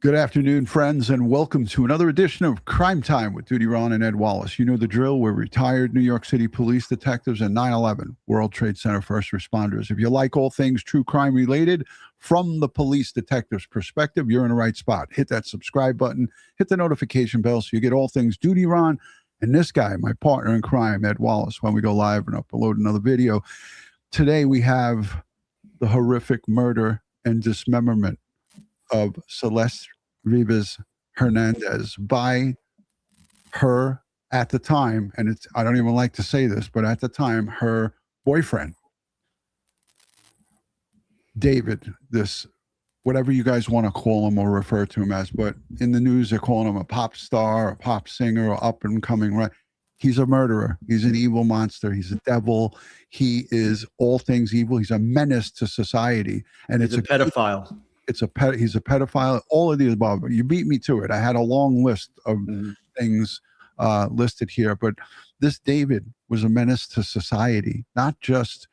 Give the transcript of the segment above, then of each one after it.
Good afternoon, friends, and welcome to another edition of Crime Time with DutyRon and Ed Wallace. You know the drill. We're retired New York City police detectives and 9/11 World Trade Center first responders. If you like all things true crime related from the police detective's perspective, you're in the right spot. Hit that subscribe button, hit the notification bell so you get all things DutyRon and this guy, my partner in crime, Ed Wallace, when we go live and upload another video. Today we have the horrific murder and dismemberment of Celeste Rivas Hernandez by her, at the time, and it's, I don't even like to say this, but at the time, her boyfriend, David, this, whatever you guys want to call him or refer to him as, but in the news, they're calling him a pop star, a pop singer, or up and coming, right? He's a murderer. He's an evil monster. He's a devil. He is all things evil. He's a menace to society. And he's a pedophile. He's a pedophile, all of the above. You beat me to it. I had a long list of things listed here, but this David was a menace to society, not just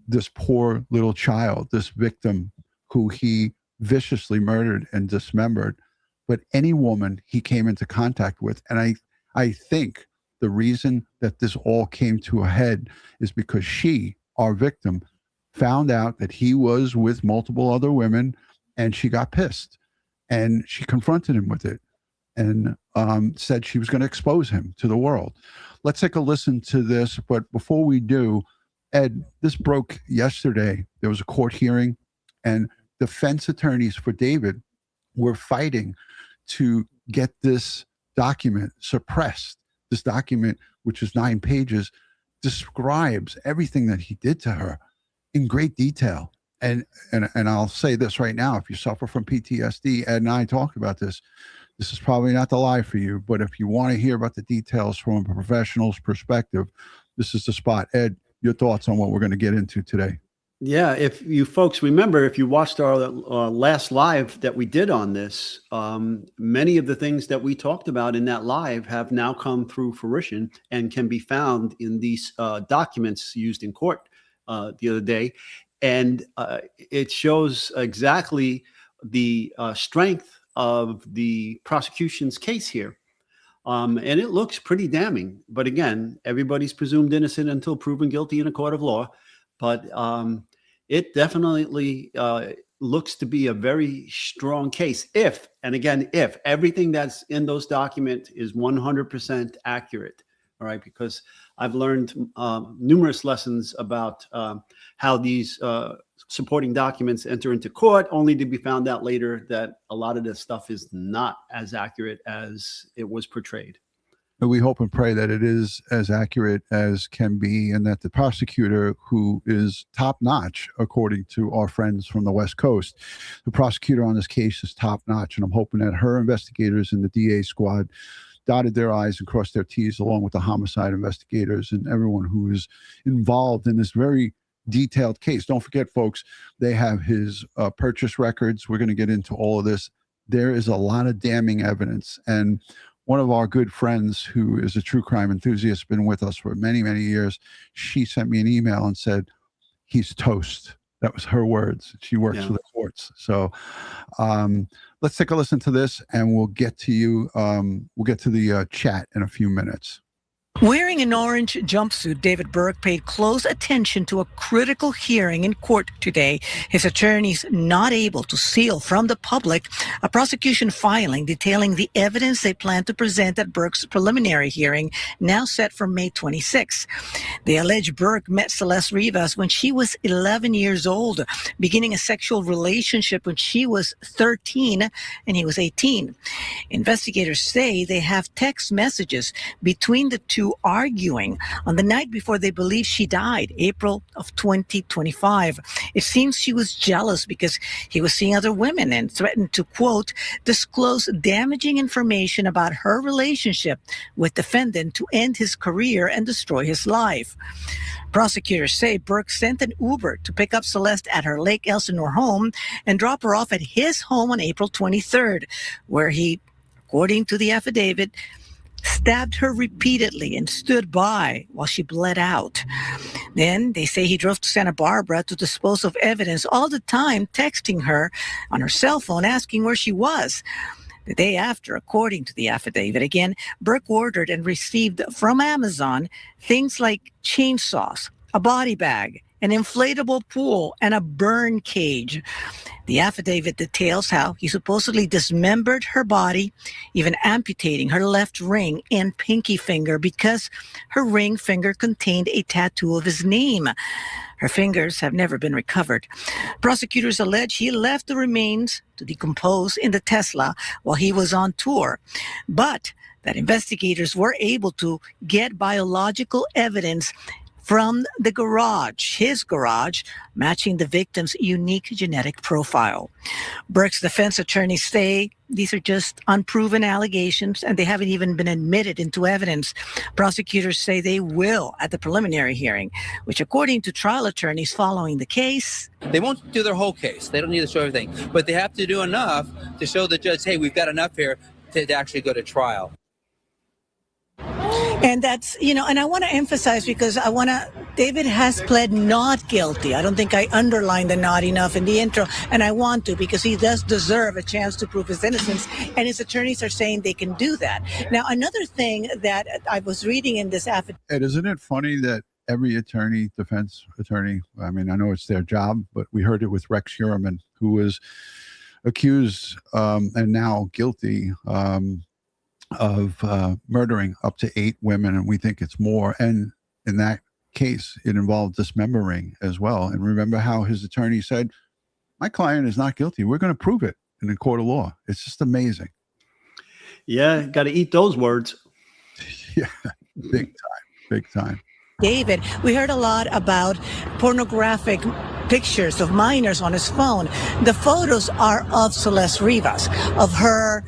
this poor little child, this victim who he viciously murdered and dismembered, but any woman he came into contact with. And I think the reason that this all came to a head is because she, our victim, found out that he was with multiple other women, and she got pissed, and she confronted him with it and said she was going to expose him to the world. Let's take a listen to this. But before we do, Ed, this broke yesterday. There was a court hearing, and defense attorneys for David were fighting to get this document suppressed. This document, which is 9 pages, describes everything that he did to her in great detail. And I'll say this right now, if you suffer from PTSD, Ed and I talked about this. This is probably not the lie for you, but if you want to hear about the details from a professional's perspective, this is the spot. Ed, your thoughts on what we're going to get into today? Yeah, if you folks remember, if you watched our last live that we did on this, many of the things that we talked about in that live have now come through fruition and can be found in these documents used in court the other day. And it shows exactly the strength of the prosecution's case here. And it looks pretty damning. But again, everybody's presumed innocent until proven guilty in a court of law. But it definitely looks to be a very strong case if, and again, if everything that's in those documents is 100% accurate. All right, because I've learned numerous lessons about how these supporting documents enter into court, only to be found out later that a lot of this stuff is not as accurate as it was portrayed. We hope and pray that it is as accurate as can be, and that the prosecutor, who is top-notch, according to our friends from the West Coast, the prosecutor on this case is top-notch, and I'm hoping that her investigators in the DA squad dotted their I's and crossed their T's, along with the homicide investigators and everyone who is involved in this very detailed case. Don't forget, folks, they have his purchase records. We're going to get into all of this. There is a lot of damning evidence, and one of our good friends who is a true crime enthusiast, been with us for many, many years, she sent me an email and said, he's toast. That was her words. She works for the courts. So let's take a listen to this, and we'll get to you. We'll get to the chat in a few minutes. Wearing an orange jumpsuit, David Burke paid close attention to a critical hearing in court today. His attorneys not able to seal from the public a prosecution filing detailing the evidence they plan to present at Burke's preliminary hearing, now set for May 26. They allege Burke met Celeste Rivas when she was 11 years old, beginning a sexual relationship when she was 13 and he was 18. Investigators say they have text messages between the two arguing on the night before they believe she died, April of 2025. It seems she was jealous because he was seeing other women and threatened to, quote, disclose damaging information about her relationship with defendant to end his career and destroy his life. Prosecutors say Burke sent an Uber to pick up Celeste at her Lake Elsinore home and drop her off at his home on April 23rd, where he, according to the affidavit, stabbed her repeatedly and stood by while she bled out. Then they say he drove to Santa Barbara to dispose of evidence, all the time texting her on her cell phone, asking where she was. The day after, according to the affidavit, again, Burke ordered and received from Amazon things like chainsaws, a body bag, an inflatable pool, and a burn cage. The affidavit details how he supposedly dismembered her body, even amputating her left ring and pinky finger because her ring finger contained a tattoo of his name. Her fingers have never been recovered. Prosecutors allege he left the remains to decompose in the Tesla while he was on tour, but that investigators were able to get biological evidence from the garage, his garage, matching the victim's unique genetic profile. Burke's defense attorneys say these are just unproven allegations and they haven't even been admitted into evidence. Prosecutors say they will at the preliminary hearing, which according to trial attorneys following the case, they won't do their whole case. They don't need to show everything, but they have to do enough to show the judge, hey, we've got enough here to actually go to trial. And that's, and I want to emphasize because David has pled not guilty. I don't think I underlined the not enough in the intro, and I want to because he does deserve a chance to prove his innocence, and his attorneys are saying they can do that. Now, another thing that I was reading in this affidavit. Ed, isn't it funny that every defense attorney, I mean, I know it's their job, but we heard it with Rex Heuermann, who was accused and now guilty of murdering up to 8 women, and we think it's more. And in that case, it involved dismembering as well. And remember how his attorney said, my client is not guilty. We're going to prove it in a court of law. It's just amazing. Yeah, got to eat those words. Yeah, big time. David, we heard a lot about pornographic pictures of minors on his phone. The photos are of Celeste Rivas, of her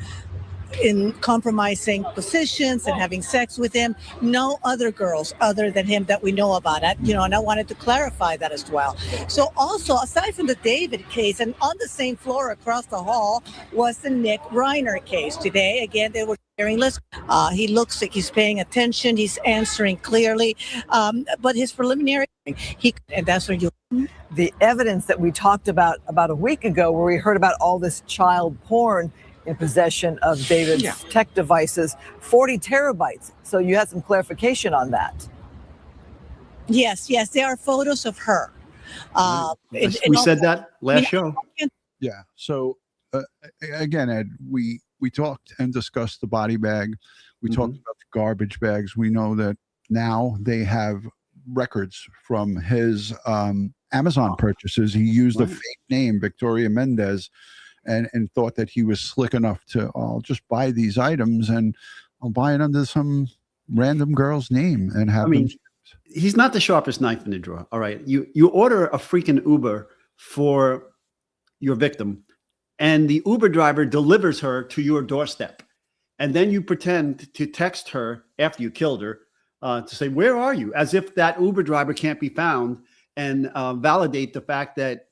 in compromising positions and having sex with him. No other girls other than him that we know about it, and I wanted to clarify that as well. So also, aside from the David case, and on the same floor across the hall was the Nick Reiner case. Today, again, they were hearing list. He looks like he's paying attention. He's answering clearly. But his preliminary, and that's when the evidence that we talked about a week ago, where we heard about all this child porn in possession of David's tech devices, 40 terabytes. So you had some clarification on that. Yes, there are photos of her. We said that last show. Yeah. So again, Ed, we talked and discussed the body bag. We talked about the garbage bags. We know that now they have records from his Amazon purchases. He used a fake name, Victoria Mendez, and thought that he was slick enough to, I'll just buy these items and I'll buy it under some random girl's name and have them. He's not the sharpest knife in the drawer. All right. You order a freaking Uber for your victim and the Uber driver delivers her to your doorstep. And then you pretend to text her after you killed her to say, where are you? As if that Uber driver can't be found, and validate the fact that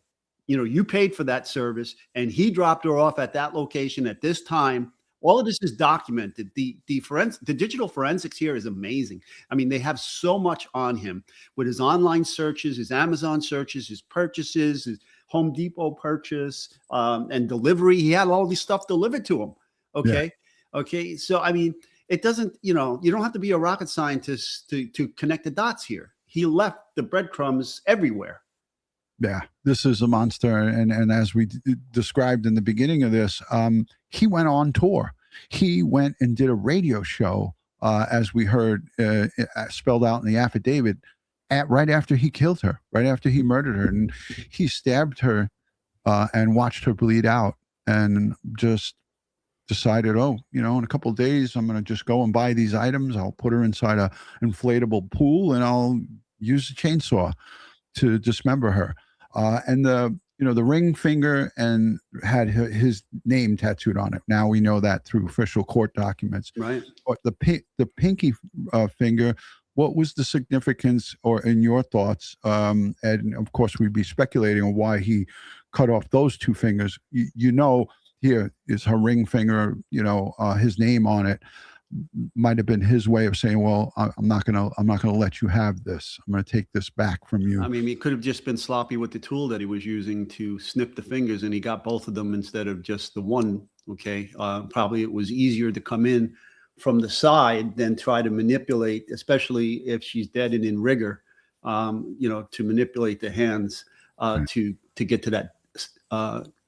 you paid for that service and he dropped her off at that location at this time. All of this is documented. The digital forensics here is amazing. I mean, they have so much on him with his online searches, his Amazon searches, his purchases, his Home Depot purchase, and delivery. He had all this stuff delivered to him. Okay. Yeah. Okay. So, I mean, it doesn't, you don't have to be a rocket scientist to connect the dots here. He left the breadcrumbs everywhere. Yeah, this is a monster. And as we described in the beginning of this, he went on tour. He went and did a radio show, as we heard spelled out in the affidavit, right after he killed her, right after he murdered her. And he stabbed her and watched her bleed out and just decided, in a couple of days, I'm going to just go and buy these items. I'll put her inside a inflatable pool and I'll use a chainsaw to dismember her. And the ring finger and had his name tattooed on it. Now we know that through official court documents. Right. But the pinky finger, what was the significance, or in your thoughts? And of course, we'd be speculating on why he cut off those 2 fingers. Here is her ring finger, his name on it. might have been his way of saying, well, I'm not gonna let you have this. I'm gonna take this back from you. I mean, he could have just been sloppy with the tool that he was using to snip the fingers, and he got both of them instead of just the one. Okay, probably it was easier to come in from the side than try to manipulate, especially if she's dead and in rigor. To manipulate the hands to get to that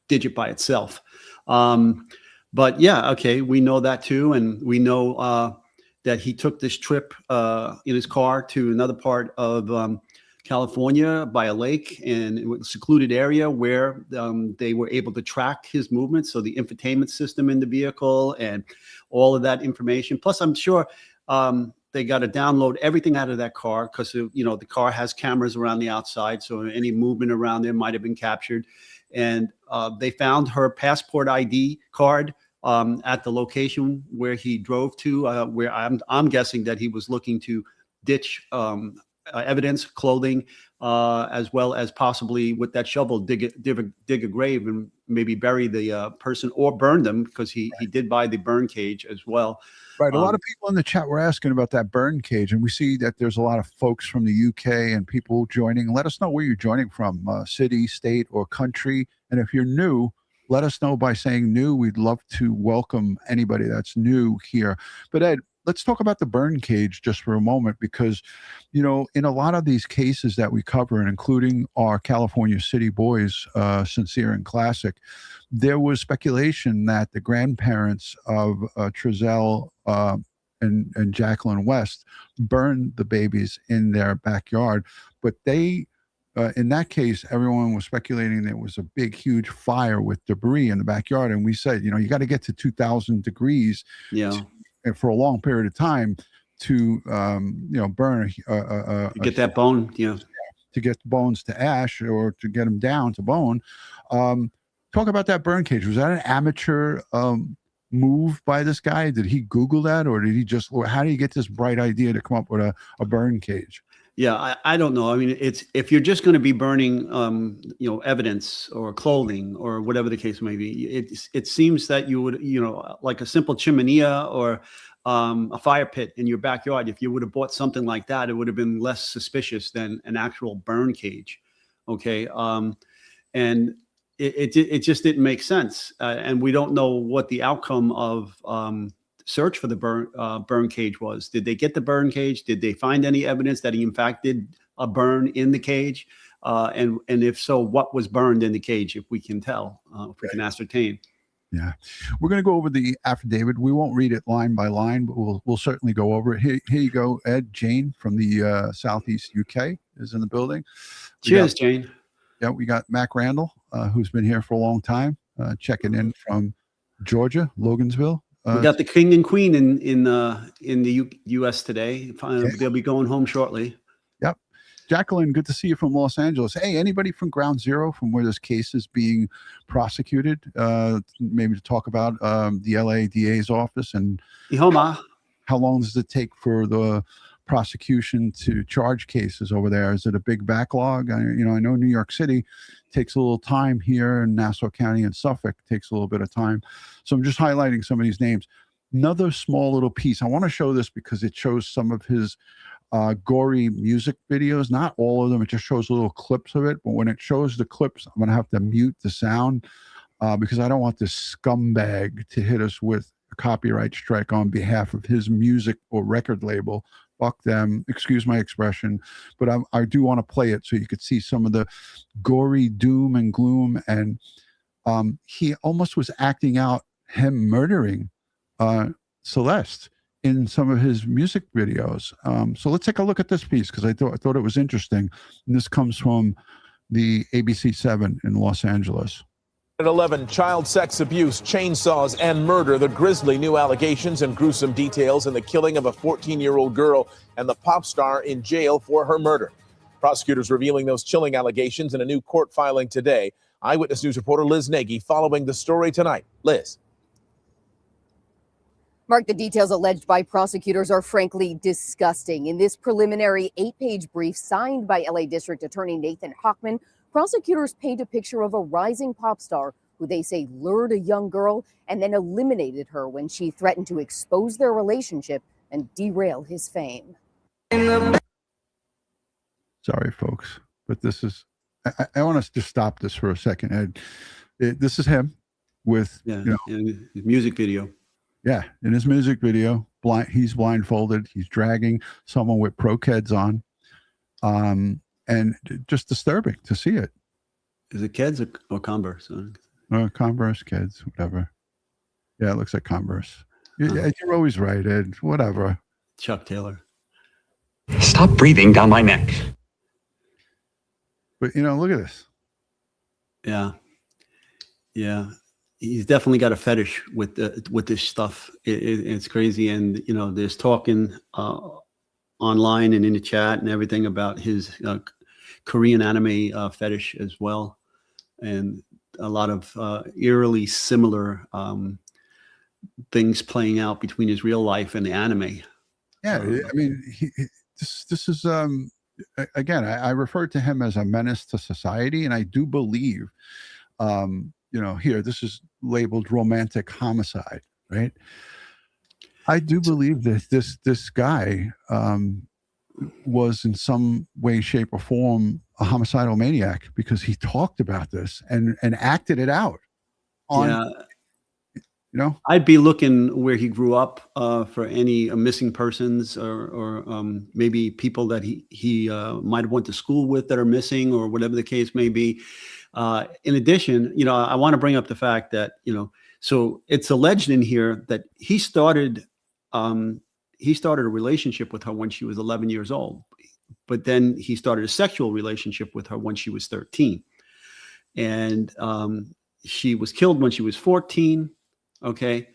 digit by itself. But yeah, okay, we know that too, and we know that he took this trip in his car to another part of California by a lake, and it was a secluded area where they were able to track his movements. So the infotainment system in the vehicle and all of that information. Plus, I'm sure they got to download everything out of that car because, the car has cameras around the outside. So any movement around there might have been captured. And they found her passport ID card at the location where he drove to, where I'm guessing that he was looking to ditch evidence, clothing, as well as possibly with that shovel dig a grave and maybe bury the person or burn them, because he did buy the burn cage as well. Right. A lot of people in the chat were asking about that burn cage, and we see that there's a lot of folks from the UK and people joining. Let us know where you're joining from, city, state, or country. And if you're new, let us know by saying new. We'd love to welcome anybody that's new here. But Ed, let's talk about the burn cage just for a moment, because, in a lot of these cases that we cover, and including our California City Boys, Sincere and Classic, there was speculation that the grandparents of Trezell and Jacqueline West burned the babies in their backyard. But they, in that case, everyone was speculating there was a big, huge fire with debris in the backyard. And we said, you got to get to 2,000 degrees. Yeah. For a long period of time to burn get that bone, to get the bones to ash, or to get them down to bone. Talk about that burn cage. Was that an amateur move by this guy? Did he Google that, or did he just? Or how do you get this bright idea to come up with a burn cage? Yeah, I don't know. I mean, it's if you're just going to be burning, evidence or clothing or whatever the case may be, it seems that you would, like a simple chimenea or a fire pit in your backyard. If you would have bought something like that, it would have been less suspicious than an actual burn cage. Okay, and it just didn't make sense, and we don't know what the outcome of search for the burn cage was. Did they get the burn cage? Did they find any evidence that he in fact did a burn in the cage? And if so, what was burned in the cage, if we can tell, if we can ascertain? Yeah, we're going to go over the affidavit. We won't read it line by line, but we'll certainly go over it. Here you go, Ed. Jane from the Southeast UK is in the building. Cheers, Jane. Yeah, we got Mac Randall, who's been here for a long time, checking in from Georgia, Logansville. We got the king and queen in the U.S. today. They'll be going home shortly. Yep. Jacqueline, good to see you from Los Angeles. Hey, anybody from Ground Zero, from where this case is being prosecuted, maybe to talk about the LA DA's office and how long does it take for the prosecution to charge cases over there? Is it a big backlog? I know New York City takes a little time here, and Nassau County and Suffolk takes a little bit of time. So I'm just highlighting some of these names. Another small little piece. I want to show this because it shows some of his gory music videos. Not all of them. It just shows little clips of it. But when it shows the clips, I'm going to have to mute the sound because I don't want this scumbag to hit us with a copyright strike on behalf of his music or record label. Fuck them, excuse my expression, but I do want to play it so you could see some of the gory doom and gloom. And he almost was acting out him murdering Celeste in some of his music videos. So let's take a look at this piece because I thought it was interesting. And this comes from the ABC7 in Los Angeles. At 11, child sex abuse, chainsaws, and murder. The grisly new allegations and gruesome details in the killing of a 14-year-old girl and the pop star in jail for her murder. Prosecutors revealing those chilling allegations in a new court filing today. Eyewitness News reporter Liz Nagy following the story tonight. Liz. Mark, the details alleged by prosecutors are frankly disgusting. In this preliminary 8-page brief signed by LA District Attorney Nathan Hochman, prosecutors paint a picture of a rising pop star who they say lured a young girl and then eliminated her when she threatened to expose their relationship and derail his fame. Sorry, folks, but this is, I want us to stop this for a second, Ed. This is him with, in his music video. Yeah, in his music video, he's blindfolded. He's dragging someone with pro-keds on, and just disturbing to see it. Is it Keds or Converse? Converse, Keds, whatever. Yeah, it looks like Converse. You're always right, Ed. Whatever. Chuck Taylor. Stop breathing down my neck. But look at this. Yeah. He's definitely got a fetish with this stuff. It's crazy, and there's talking online and in the chat and everything about his Korean anime fetish as well, and a lot of eerily similar things playing out between his real life and the anime. Yeah, I mean, this is again, I refer to him as a menace to society, and I do believe. Here, this is labeled romantic homicide, right? I do believe that this guy was in some way, shape, or form a homicidal maniac because he talked about this and acted it out. I'd be looking where he grew up for any missing persons or maybe people that he might have went to school with that are missing or whatever the case may be. In addition, I want to bring up the fact that, so it's alleged in here that he started a relationship with her when she was 11 years old, but then he started a sexual relationship with her when she was 13. And she was killed when she was 14. Okay.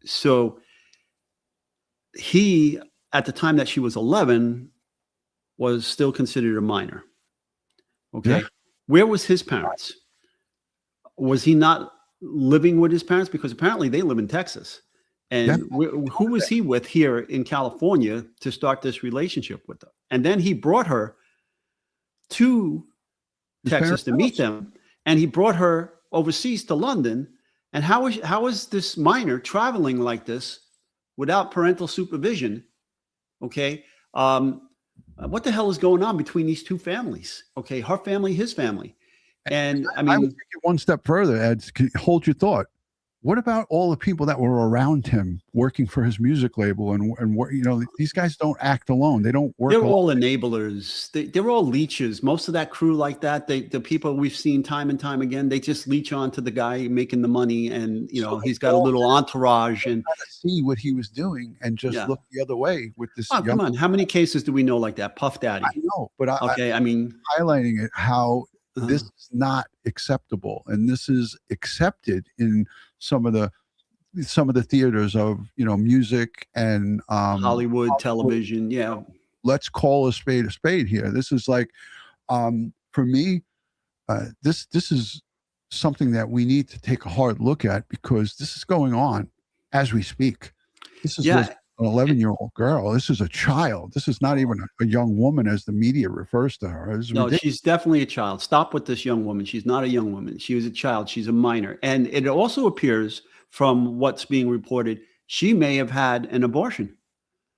So he, at the time that she was 11, was still considered a minor. Okay. Yeah. Where was his parents? Was he not living with his parents? Because apparently they live in Texas. And who was he with here in California to start this relationship with her? And then he brought her to Texas to meet them. And he brought her overseas to London. And how is this minor traveling like this without parental supervision? Okay. What the hell is going on between these two families? Okay, her family, his family. And I mean, I would take it one step further, Ed. Hold your thought. What about all the people that were around him working for his music label and these guys don't act alone. They don't work. They're all enablers. They're all leeches. Most of that crew like that, the people we've seen time and time again, they just leech on to the guy making the money, and he's got a little entourage and see what he was doing and just look the other way with this. Oh, come on. How many cases do we know like that? Puff Daddy. I know, but I mean, highlighting it how this is not acceptable, and this is accepted in some of the theaters of music and Hollywood television. Yeah, let's call a spade here. This is like for me, this is something that we need to take a hard look at because this is going on as we speak. This is an 11-year-old girl. This is a child. This is not even a young woman as the media refers to her. No, ridiculous. She's definitely a child. Stop with this young woman. She's not a young woman. She was a child. She's a minor. And it also appears from what's being reported, she may have had an abortion.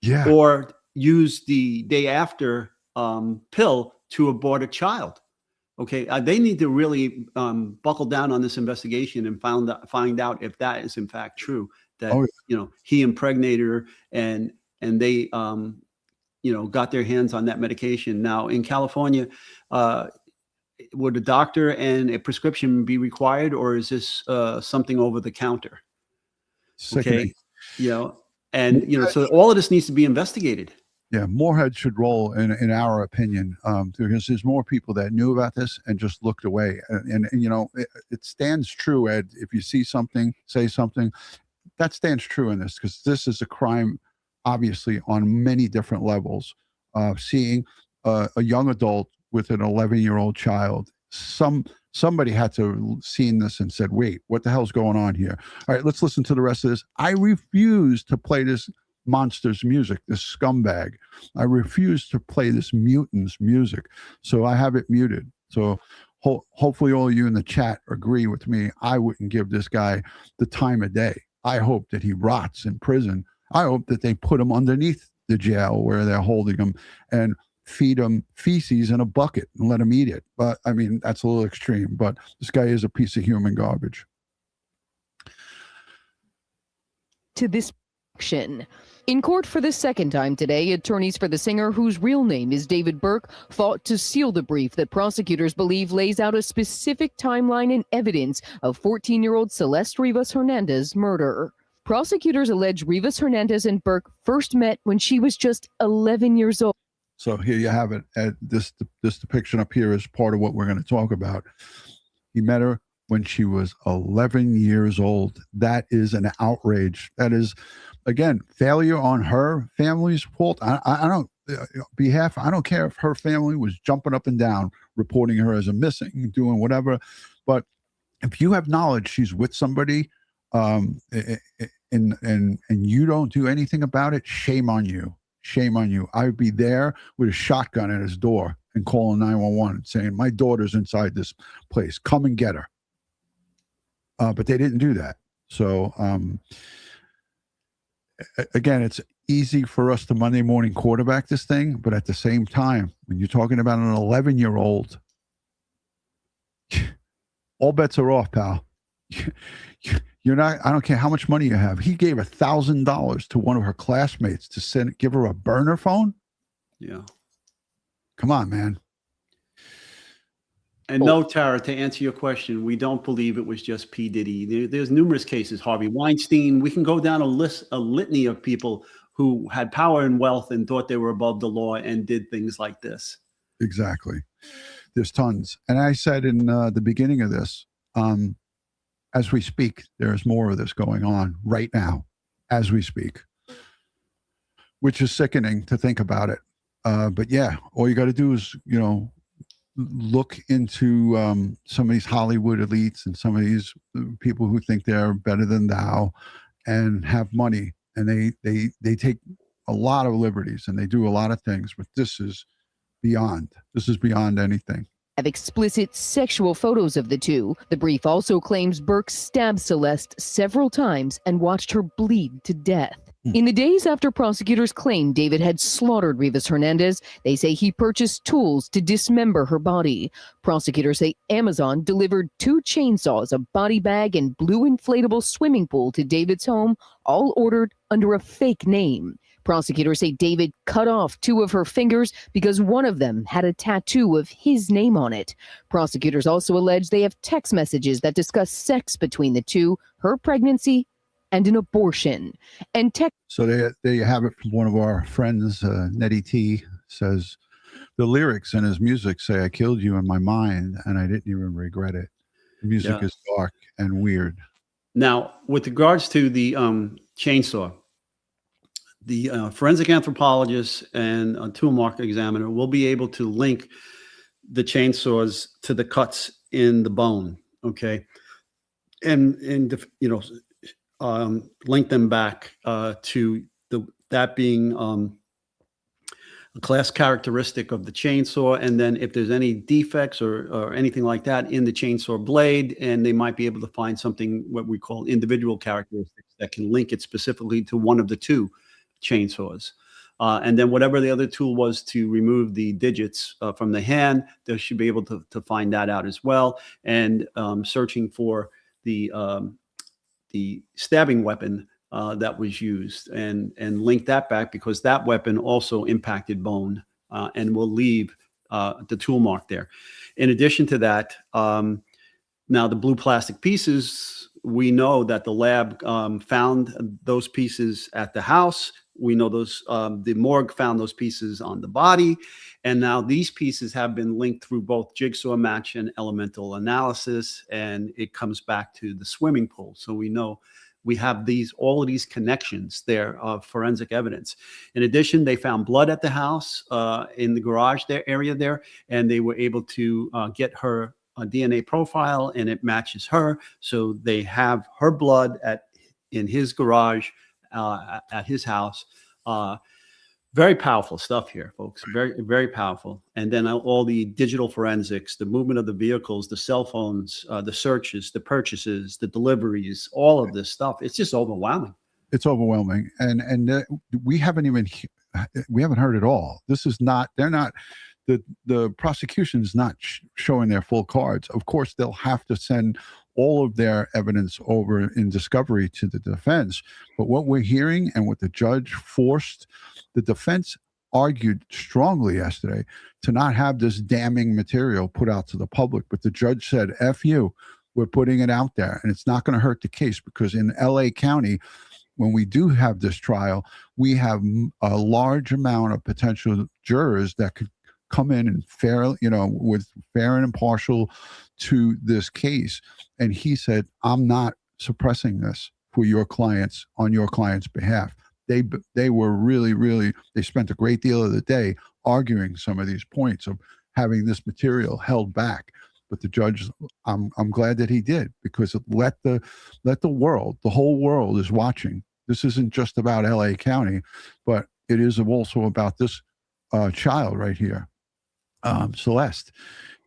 Yeah. Or used the day after pill to abort a child. Okay. They need to really buckle down on this investigation and find out if that is in fact true. That he impregnated her and they got their hands on that medication. Now in California, would a doctor and a prescription be required, or is this something over the counter? Okay, so all of this needs to be investigated. Yeah, more heads should roll in our opinion, because there's more people that knew about this and just looked away. And it stands true, Ed. If you see something, say something. That stands true in this because this is a crime, obviously, on many different levels. Seeing a young adult with an 11-year-old child, somebody had to seen this and said, "Wait, what the hell's going on here?" All right, let's listen to the rest of this. I refuse to play this monster's music, this scumbag. I refuse to play this mutant's music, so I have it muted. So hopefully all of you in the chat agree with me. I wouldn't give this guy the time of day. I hope that he rots in prison. I hope that they put him underneath the jail where they're holding him and feed him feces in a bucket and let him eat it. But I mean, that's a little extreme, but this guy is a piece of human garbage. To this action. In court for the second time today, attorneys for the singer, whose real name is David Burke, fought to seal the brief that prosecutors believe lays out a specific timeline and evidence of 14-year-old Celeste Rivas Hernandez murder. Prosecutors allege Rivas Hernandez and Burke first met when she was just 11 years old. So here you have it. This depiction up here is part of what we're going to talk about. He met her when she was 11 years old. That is an outrage. That is, again, failure on her family's fault. I don't care if her family was jumping up and down, reporting her as a missing, doing whatever. But if you have knowledge she's with somebody, and you don't do anything about it, shame on you. Shame on you. I would be there with a shotgun at his door and calling 911 saying, my daughter's inside this place. Come and get her. But they didn't do that. So, again, it's easy for us to Monday morning quarterback this thing. But at the same time, when you're talking about an 11-year-old, all bets are off, pal. You're not, I don't care how much money you have. He gave $1,000 to one of her classmates to give her a burner phone. Yeah. Come on, man. And no, Tara, to answer your question, we don't believe it was just P. Diddy. There's numerous cases. Harvey Weinstein. We can go down a litany of people who had power and wealth and thought they were above the law and did things like this. Exactly. There's tons. And I said in the beginning of this, as we speak, there's more of this going on right now, as we speak, which is sickening to think about it. But yeah, all you got to do is, look into some of these Hollywood elites and some of these people who think they're better than thou and have money, and they take a lot of liberties and they do a lot of things, but this is beyond anything. Have explicit sexual photos of the two. The brief also claims Burke stabbed Celeste several times and watched her bleed to death. In the days after prosecutors claimed David had slaughtered Rivas Hernandez, they say he purchased tools to dismember her body. Prosecutors say Amazon delivered 2 chainsaws, a body bag, and blue inflatable swimming pool to David's home, all ordered under a fake name. Prosecutors say David cut off 2 of her fingers because one of them had a tattoo of his name on it. Prosecutors also allege they have text messages that discuss sex between the two, her pregnancy, and an abortion. And so there you have it from one of our friends, Nettie T, says, the lyrics in his music say, I killed you in my mind, and I didn't even regret it. The music is dark and weird. Now, with regards to the chainsaw, the forensic anthropologist and a tool mark examiner will be able to link the chainsaws to the cuts in the bone, okay? And link them back to that being a class characteristic of the chainsaw, and then if there's any defects or anything like that in the chainsaw blade, and they might be able to find something what we call individual characteristics that can link it specifically to one of the 2 chainsaws. And then whatever the other tool was to remove the digits from the hand, they should be able to find that out as well. And searching for the stabbing weapon that was used and link that back, because that weapon also impacted bone and will leave the tool mark there. In addition to that, now the blue plastic pieces, we know that the lab found those pieces at the house. We know the morgue found those pieces on the body. And now these pieces have been linked through both jigsaw match and elemental analysis, and it comes back to the swimming pool. So we know we have all of these connections there of forensic evidence. In addition, they found blood at the house in the garage area there, and they were able to get her DNA profile, and it matches her. So they have her blood in his garage at his house. Very powerful stuff here, folks. Very, very powerful. And then all the digital forensics, the movement of the vehicles, the cell phones, the searches, the purchases, the deliveries, all of this stuff. It's just overwhelming. It's overwhelming. And we haven't heard it all. This is not, the prosecution is not showing their full cards. Of course, they'll have to send all of their evidence over in discovery to the defense. But what we're hearing and what the judge forced, the defense argued strongly yesterday to not have this damning material put out to the public. But the judge said, F you, we're putting it out there. And it's not going to hurt the case, because in LA County, when we do have this trial, we have a large amount of potential jurors that could come in and with fair and impartial to this case. And he said, I'm not suppressing this for your clients on your client's behalf. They were really, they spent a great deal of the day arguing some of these points of having this material held back. But the judge, I'm glad that he did, because it let the world, the whole world is watching. This isn't just about LA County, but it is also about this child right here, Celeste,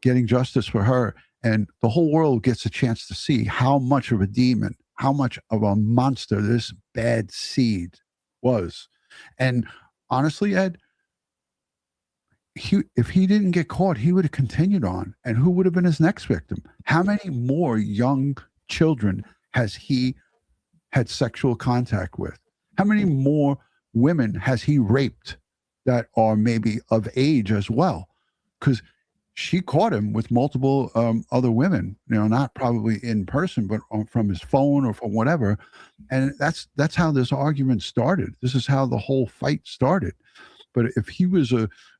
getting justice for her. And the whole world gets a chance to see how much of a demon, how much of a monster this bad seed was. And honestly, Ed, if he didn't get caught, he would have continued on. And who would have been his next victim? How many more young children has he had sexual contact with? How many more women has he raped that are maybe of age as well? Because she caught him with multiple other women, not probably in person, but from his phone or from whatever. And that's how this argument started. This is how the whole fight started. But if he was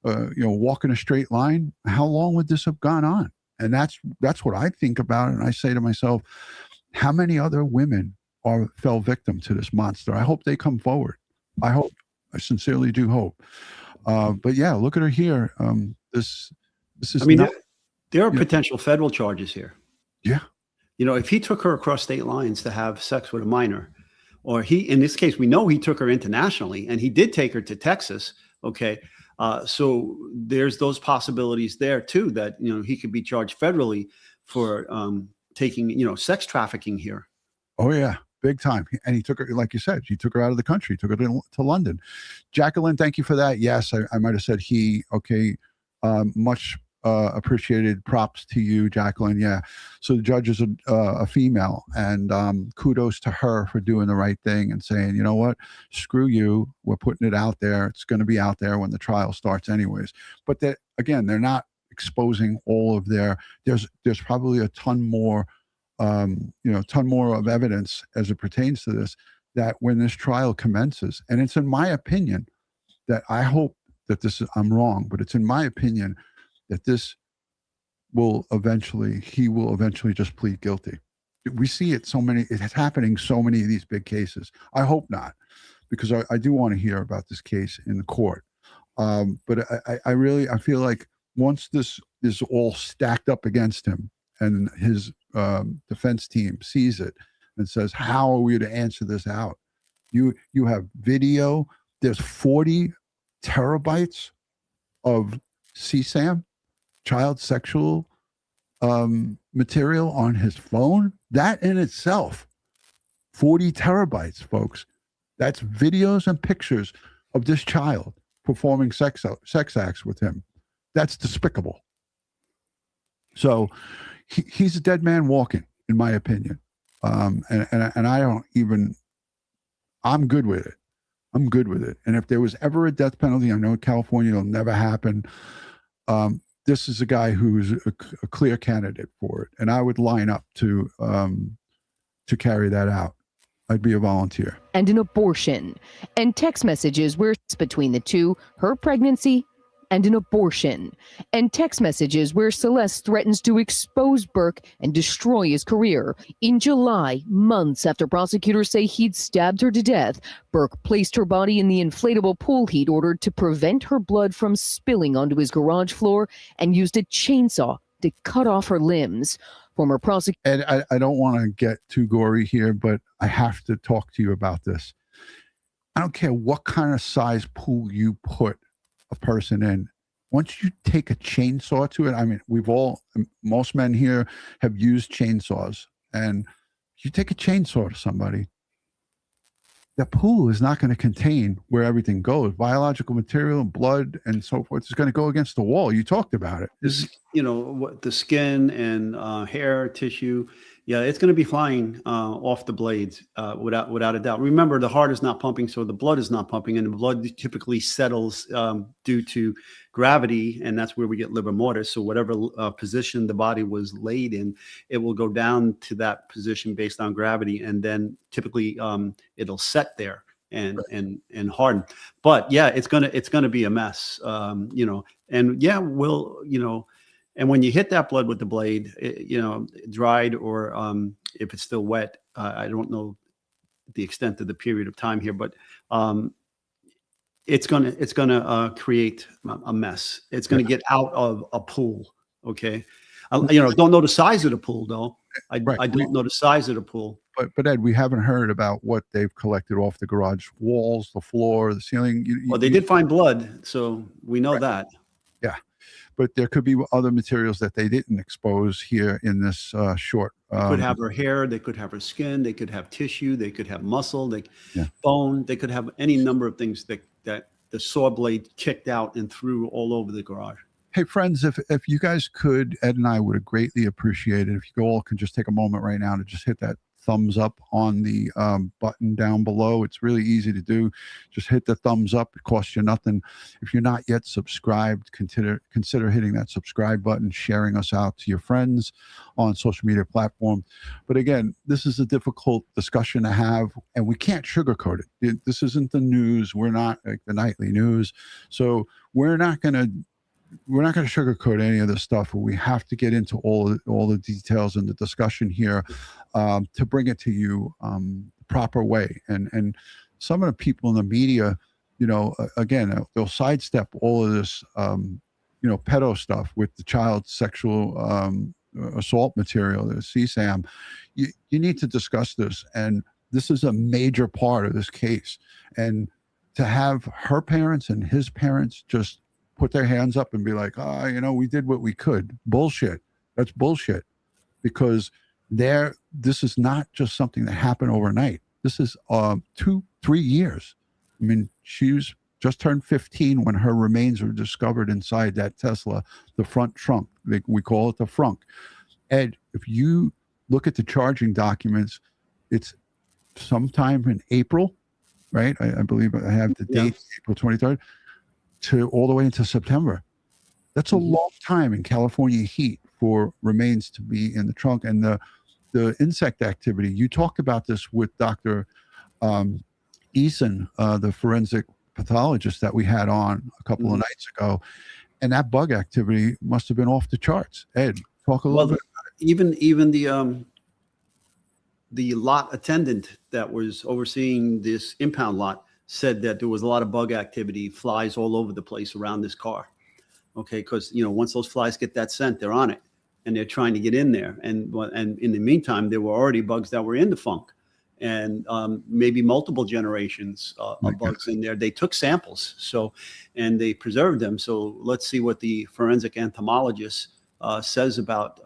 walking a straight line, how long would this have gone on? And that's what I think about it. And I say to myself, how many other women fell victim to this monster? I hope they come forward. I sincerely do hope. But yeah, look at her here. This is, I mean, there are potential federal charges here. Yeah. If he took her across state lines to have sex with a minor, or in this case, we know he took her internationally, and he did take her to Texas. Okay. So there's those possibilities there too, that, he could be charged federally for taking, sex trafficking here. Oh yeah. Big time. And he took her, like you said, he took her out of the country, took her to London. Jacqueline, thank you for that. Yes, I might have said he. Okay. Much appreciated. Props to you, Jacqueline. Yeah. So the judge is a female, and kudos to her for doing the right thing and saying, you know what, screw you. We're putting it out there. It's going to be out there when the trial starts anyways. But again, they're not exposing all of there's probably a ton more of evidence as it pertains to this, that when this trial commences, and it's in my opinion that I hope that I'm wrong, but it's in my opinion that he will eventually just plead guilty. We see it's happening so many of these big cases. I hope not, because I do want to hear about this case in the court. But I feel like once this is all stacked up against him, and his defense team sees it and says, how are we to answer this out? You have video. There's 40 terabytes of CSAM, child sexual material on his phone. That in itself, 40 terabytes, folks. That's videos and pictures of this child performing sex acts with him. That's despicable. So he's a dead man walking, in my opinion. And I don't even, I'm good with it. I'm good with it. And if there was ever a death penalty, I know in California it'll never happen. This is a guy who's a clear candidate for it. And I would line up to carry that out. I'd be a volunteer. And an abortion. And text messages where it's between the two, her pregnancy and an abortion. And text messages where Celeste threatens to expose Burke and destroy his career. In July, months after prosecutors say he'd stabbed her to death, Burke placed her body in the inflatable pool he'd ordered to prevent her blood from spilling onto his garage floor, and used a chainsaw to cut off her limbs. Former prosecutor. And I don't want to get too gory here, but I have to talk to you about this. I don't care what kind of size pool you put a person in. Once you take a chainsaw to it, I mean, most men here have used chainsaws, and you take a chainsaw to somebody, the pool is not going to contain where everything goes. Biological material, blood, and so forth is going to go against the wall. You talked about it. What the skin and hair tissue, yeah, it's going to be flying off the blades without a doubt. Remember, the heart is not pumping, so the blood is not pumping, and the blood typically settles due to gravity, and that's where we get livor mortis. So whatever position the body was laid in, it will go down to that position based on gravity, and then typically it'll set there and harden. But yeah, it's gonna be a mess, and yeah, and when you hit that blood with the blade, dried or if it's still wet, I don't know the extent of the period of time here, but it's gonna create a mess. It's gonna get out of a pool. Okay, don't know the size of the pool though. I don't know the size of the pool. But Ed, we haven't heard about what they've collected off the garage walls, the floor, the ceiling. Well, they did find blood, so we know that. Yeah. But there could be other materials that they didn't expose here in this short. Could have her hair, they could have her skin, they could have tissue, they could have muscle, bone, they could have any number of things that the saw blade kicked out and threw all over the garage. Hey, friends, if you guys could, Ed and I would have greatly appreciated if you all can just take a moment right now to just hit that thumbs up on the button down below. It's really easy to do. Just hit the thumbs up. It costs you nothing. If you're not yet subscribed, consider hitting that subscribe button, sharing us out to your friends on social media platforms. But again, this is a difficult discussion to have, and we can't sugarcoat it. This isn't the news. We're not like the nightly news. So we're not going to sugarcoat any of this stuff. We have to get into all the details and the discussion here to bring it to you the proper way. And some of the people in the media, again, they'll sidestep all of this, pedo stuff with the child sexual assault material, the CSAM. You need to discuss this, and this is a major part of this case. And to have her parents and his parents just put their hands up and be like, we did what we could. Bullshit. That's bullshit. Because this is not just something that happened overnight. This is 2-3 years. I mean, she was just turned 15 when her remains were discovered inside that Tesla, the front trunk. We call it the frunk. Ed, if you look at the charging documents, it's sometime in April, right? I believe I have the date, April 23rd. To all the way into September. That's a long time in California heat for remains to be in the trunk. And the insect activity, you talked about this with Dr. Eason, the forensic pathologist that we had on a couple of nights ago. And that bug activity must have been off the charts. Ed, talk a little bit about it. Even the lot attendant that was overseeing this impound lot said that there was a lot of bug activity, flies all over the place around this car. Okay, because once those flies get that scent, they're on it, and they're trying to get in there. And in the meantime, there were already bugs that were in the funk, and maybe multiple generations of bugs in there. They took samples, and they preserved them. So let's see what the forensic entomologist says about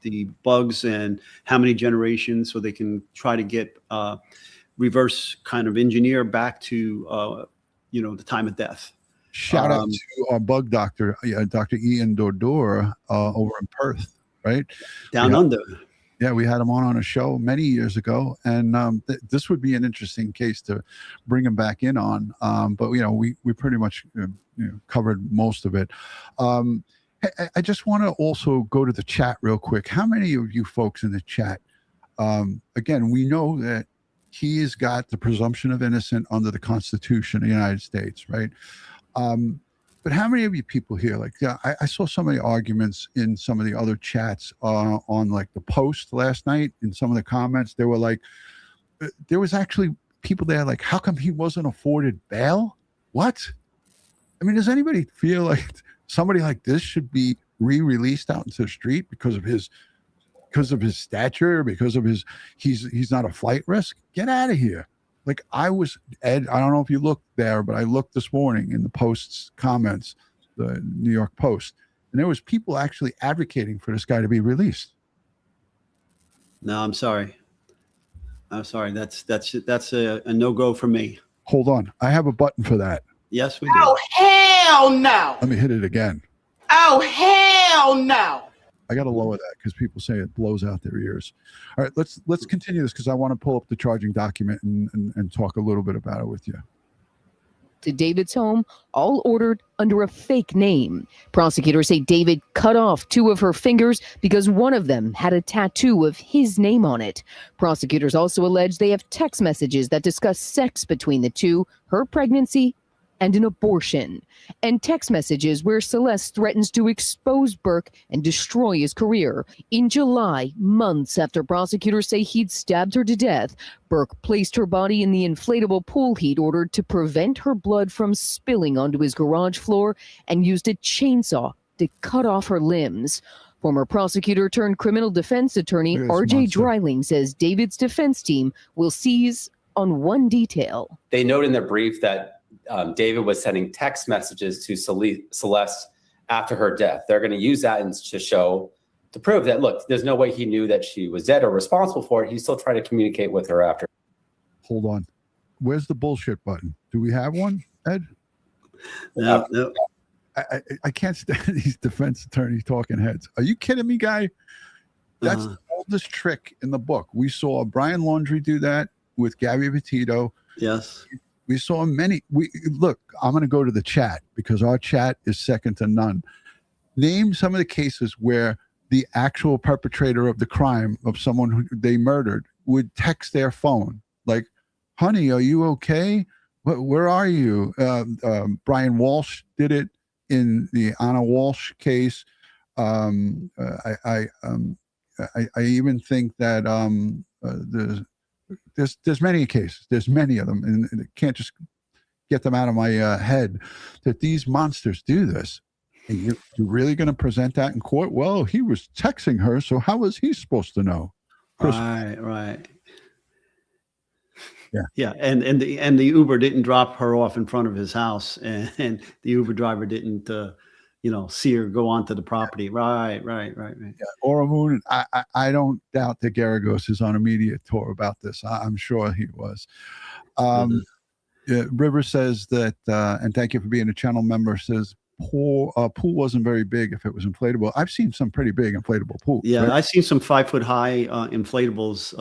the bugs and how many generations, so they can try to get reverse kind of engineer back to the time of death. Shout out to our bug doctor, Dr. Ian Dordor over in Perth, right? Down under. Yeah, we had him on a show many years ago, and this would be an interesting case to bring him back in on. But we pretty much covered most of it. I just want to also go to the chat real quick. How many of you folks in the chat? Again, we know that he has got the presumption of innocent under the Constitution of the United States, right? But how many of you people here, I saw so many arguments in some of the other chats on like the post last night, in some of the comments, they were like, there was actually people there like, how come he wasn't afforded bail? What? I mean, does anybody feel like somebody like this should be re-released out into the street because of his stature, because of he's not a flight risk? Get out of here. like I was, Ed, I don't know if you looked there, but I looked this morning in the Post's comments, the New York Post, and there was people actually advocating for this guy to be released. No, I'm sorry. I'm sorry. That's a no-go for me. Hold on. I have a button for that. Yes, we do. Oh, hell no. Let me hit it again. Oh, hell no. I got to lower that because people say it blows out their ears. All right, let's continue this because I want to pull up the charging document and talk a little bit about it with you. To David's home, all ordered under a fake name. Prosecutors say David cut off 2 of her fingers because one of them had a tattoo of his name on it. Prosecutors also allege they have text messages that discuss sex between the two, her pregnancy, and an abortion, and text messages where Celeste threatens to expose Burke and destroy his career. In July, months after prosecutors say he'd stabbed her to death, Burke placed her body in the inflatable pool he'd ordered to prevent her blood from spilling onto his garage floor and used a chainsaw to cut off her limbs. Former prosecutor turned criminal defense attorney R.J. Dreiling says David's defense team will seize on one detail. They note in their brief that David was sending text messages to Celeste after her death. They're going to use that to prove that, look, there's no way he knew that she was dead or responsible for it. He's still trying to communicate with her after. Hold on. Where's the bullshit button? Do we have one, Ed? No. I can't stand these defense attorney talking heads. Are you kidding me, guy? That's the oldest trick in the book. We saw Brian Laundrie do that with Gabby Petito. Yes. We saw many. Look, I'm going to go to the chat because our chat is second to none. Name some of the cases where the actual perpetrator of the crime of someone who they murdered would text their phone like, honey, are you okay? Where are you? Brian Walsh did it in the Anna Walsh case. I even think that there's many cases. There's many of them, and I can't just get them out of my head that these monsters do this. And you're really going to present that in court? Well, he was texting her, so how was he supposed to know? Right. Yeah. And the Uber didn't drop her off in front of his house, and the Uber driver didn't see her go onto the property. Right. Yeah. Oromoon, I don't doubt that Garagos is on a media tour about this. I'm sure he was. River says that, and thank you for being a channel member, says pool wasn't very big if it was inflatable. I've seen some pretty big inflatable pools. Yeah, right? I've seen some 5-foot-high inflatables.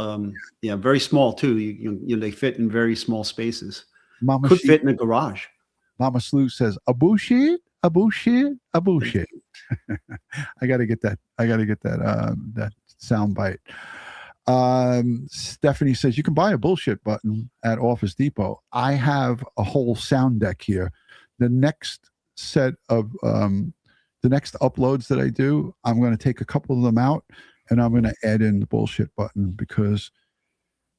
Very small too. You they fit in very small spaces. Could fit in a garage. Mama Slew says a bullshit. I gotta get that. That sound bite. Stephanie says you can buy a bullshit button at Office Depot. I have a whole sound deck here. The next set of the next uploads that I do, I'm going to take a couple of them out and I'm going to add in the bullshit button because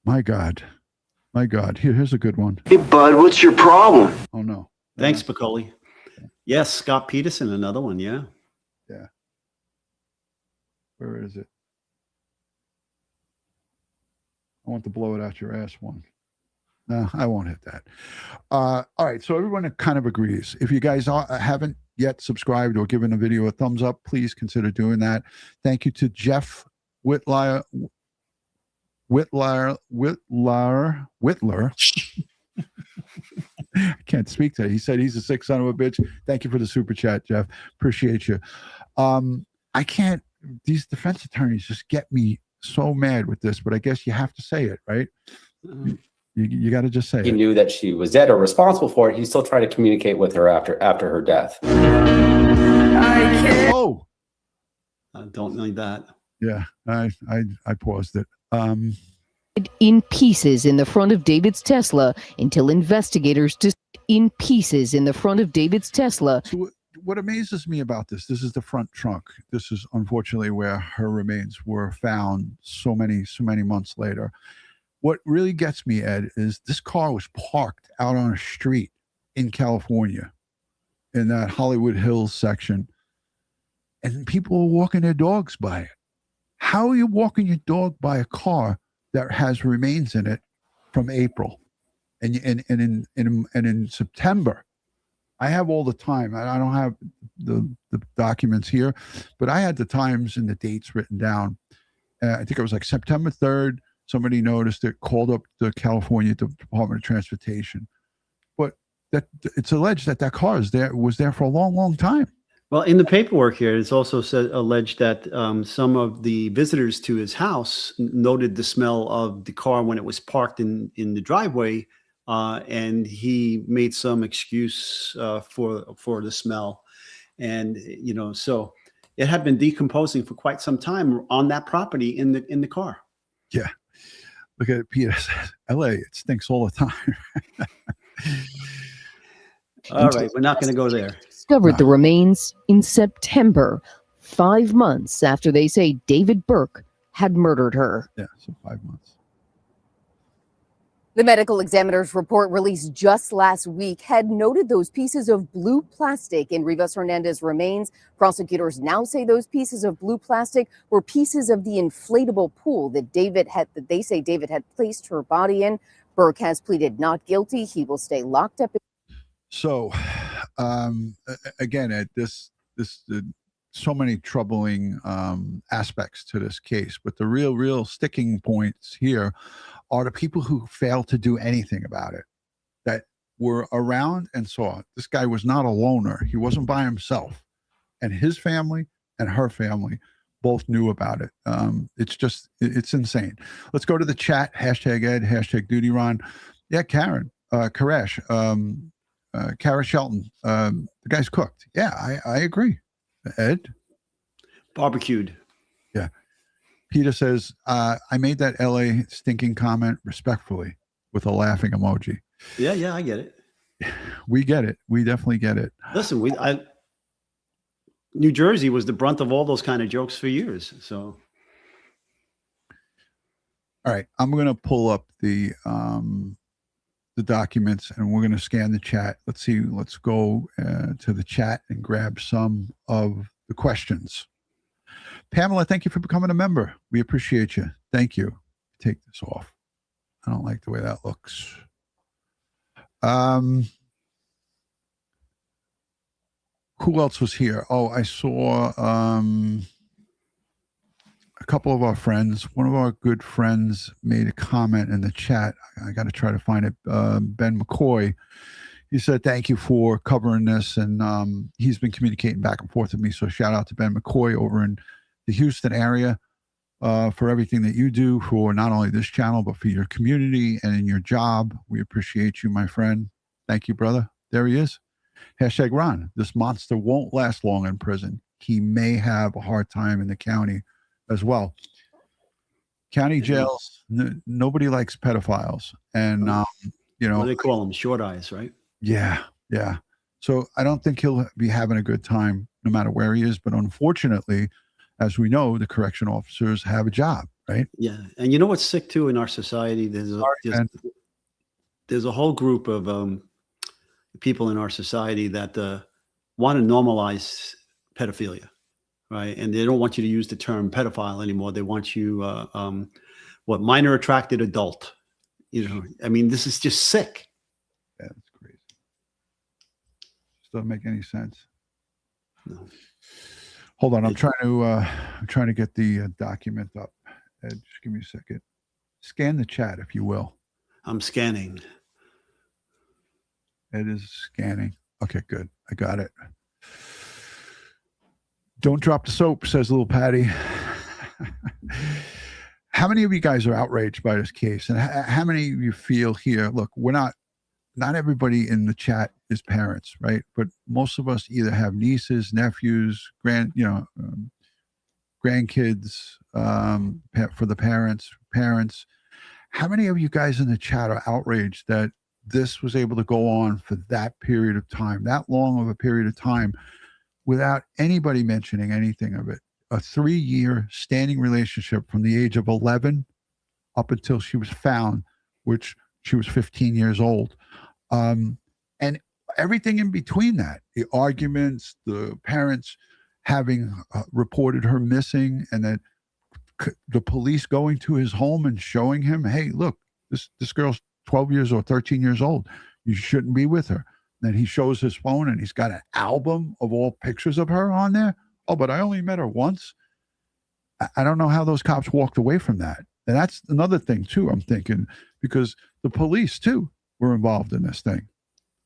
my God, here's a good one. Hey bud, what's your problem? Oh no. Thanks, Spicoli. Yes, Scott Peterson, another one. Yeah. Where is it? I want to blow it out your ass one. No, I won't hit that. All right. So everyone kind of agrees. If you guys haven't yet subscribed or given a video a thumbs up, please consider doing that. Thank you to Jeff Whitler. I can't speak to it. He said he's a sick son of a bitch. Thank you for the super chat, Jeff. Appreciate you. I can't, these defense attorneys just get me so mad with this, but I guess you have to say it, right? You got to just say he knew that she was dead or responsible for it. He still tried to communicate with her after her death. Oh, I don't need that. Yeah, I paused it. In pieces in the front of David's Tesla until investigators in pieces in the front of David's Tesla. So what amazes me about this is the front trunk. This is unfortunately where her remains were found so many months later. What really gets me, Ed, is this car was parked out on a street in California in that Hollywood Hills section, and people were walking their dogs by it. How are you walking your dog by a car that has remains in it from April? And in September, I have all the time. I don't have the documents here, but I had the times and the dates written down. I think it was like September 3rd. Somebody noticed it, called up the California Department of Transportation. But that it's alleged that car was there for a long, long time. Well, in the paperwork here, it's also alleged that some of the visitors to his house noted the smell of the car when it was parked in the driveway, and he made some excuse for the smell. And so it had been decomposing for quite some time on that property in the car. Yeah, look at it. Peter says, "LA, it stinks all the time." All right, we're not going to go there. Discovered the remains in September, 5 months after they say David Burke had murdered her. Yeah, so 5 months. The medical examiner's report released just last week had noted those pieces of blue plastic in Rivas Hernandez's remains. Prosecutors now say those pieces of blue plastic were pieces of the inflatable pool that they say David had placed her body in. Burke has pleaded not guilty. He will stay locked up. So, again, Ed, so many troubling aspects to this case, but the real sticking points here are the people who failed to do anything about it, that were around and saw it. This guy was not a loner. He wasn't by himself, and his family and her family both knew about it. It's insane. Let's go to the chat. Hashtag Ed, hashtag DutyRon. Yeah, Karen, Koresh, Kara Shelton, the guy's cooked. Yeah, I agree. Ed? Barbecued. Yeah. Peter says, I made that LA stinking comment respectfully with a laughing emoji. Yeah, I get it. We get it. We definitely get it. Listen, New Jersey was the brunt of all those kind of jokes for years. So, all right, I'm going to pull up the documents and we're going to scan the chat. Let's see. Let's go to the chat and grab some of the questions. Pamela, thank you for becoming a member. We appreciate you. Thank you. Take this off. I don't like the way that looks. Who else was here? Oh, I saw a couple of our friends. One of our good friends made a comment in the chat. I got to try to find it. Ben McCoy. He said, thank you for covering this. And he's been communicating back and forth with me. So shout out to Ben McCoy over in the Houston area for everything that you do for not only this channel, but for your community and in your job. We appreciate you, my friend. Thank you, brother. There he is. Hashtag Ron. This monster won't last long in prison. He may have a hard time in the county as well. County jails, nobody likes pedophiles. And, what do they call them? Short eyes, right? Yeah. So I don't think he'll be having a good time no matter where he is. But unfortunately, as we know, the correction officers have a job, right? Yeah. And you know what's sick too in our society? There's a whole group of people in our society that want to normalize pedophilia, right? And they don't want you to use the term pedophile anymore. They want you, minor attracted adult. I mean, this is just sick. Yeah, that's crazy. Just doesn't make any sense. No. Hold on, I'm trying to get the document up. Ed, just give me a second. Scan the chat, if you will. I'm scanning. Ed is scanning. Okay, good. I got it. Don't drop the soap, says little Patty. How many of you guys are outraged by this case? And how many of you feel here, look, we're not everybody in the chat is parents, right? But most of us either have nieces, nephews, grandkids, for the parents. How many of you guys in the chat are outraged that this was able to go on for that period of time, that long of a period of time, without anybody mentioning anything of it? A 3-year standing relationship from the age of 11 up until she was found, which she was 15 years old. And everything in between that, the arguments, the parents having reported her missing, and then the police going to his home and showing him, hey, look, this girl's 12 years or 13 years old. You shouldn't be with her. Then he shows his phone and he's got an album of all pictures of her on there. Oh, but I only met her once. I don't know how those cops walked away from that. And that's another thing too, I'm thinking, because the police too were involved in this thing.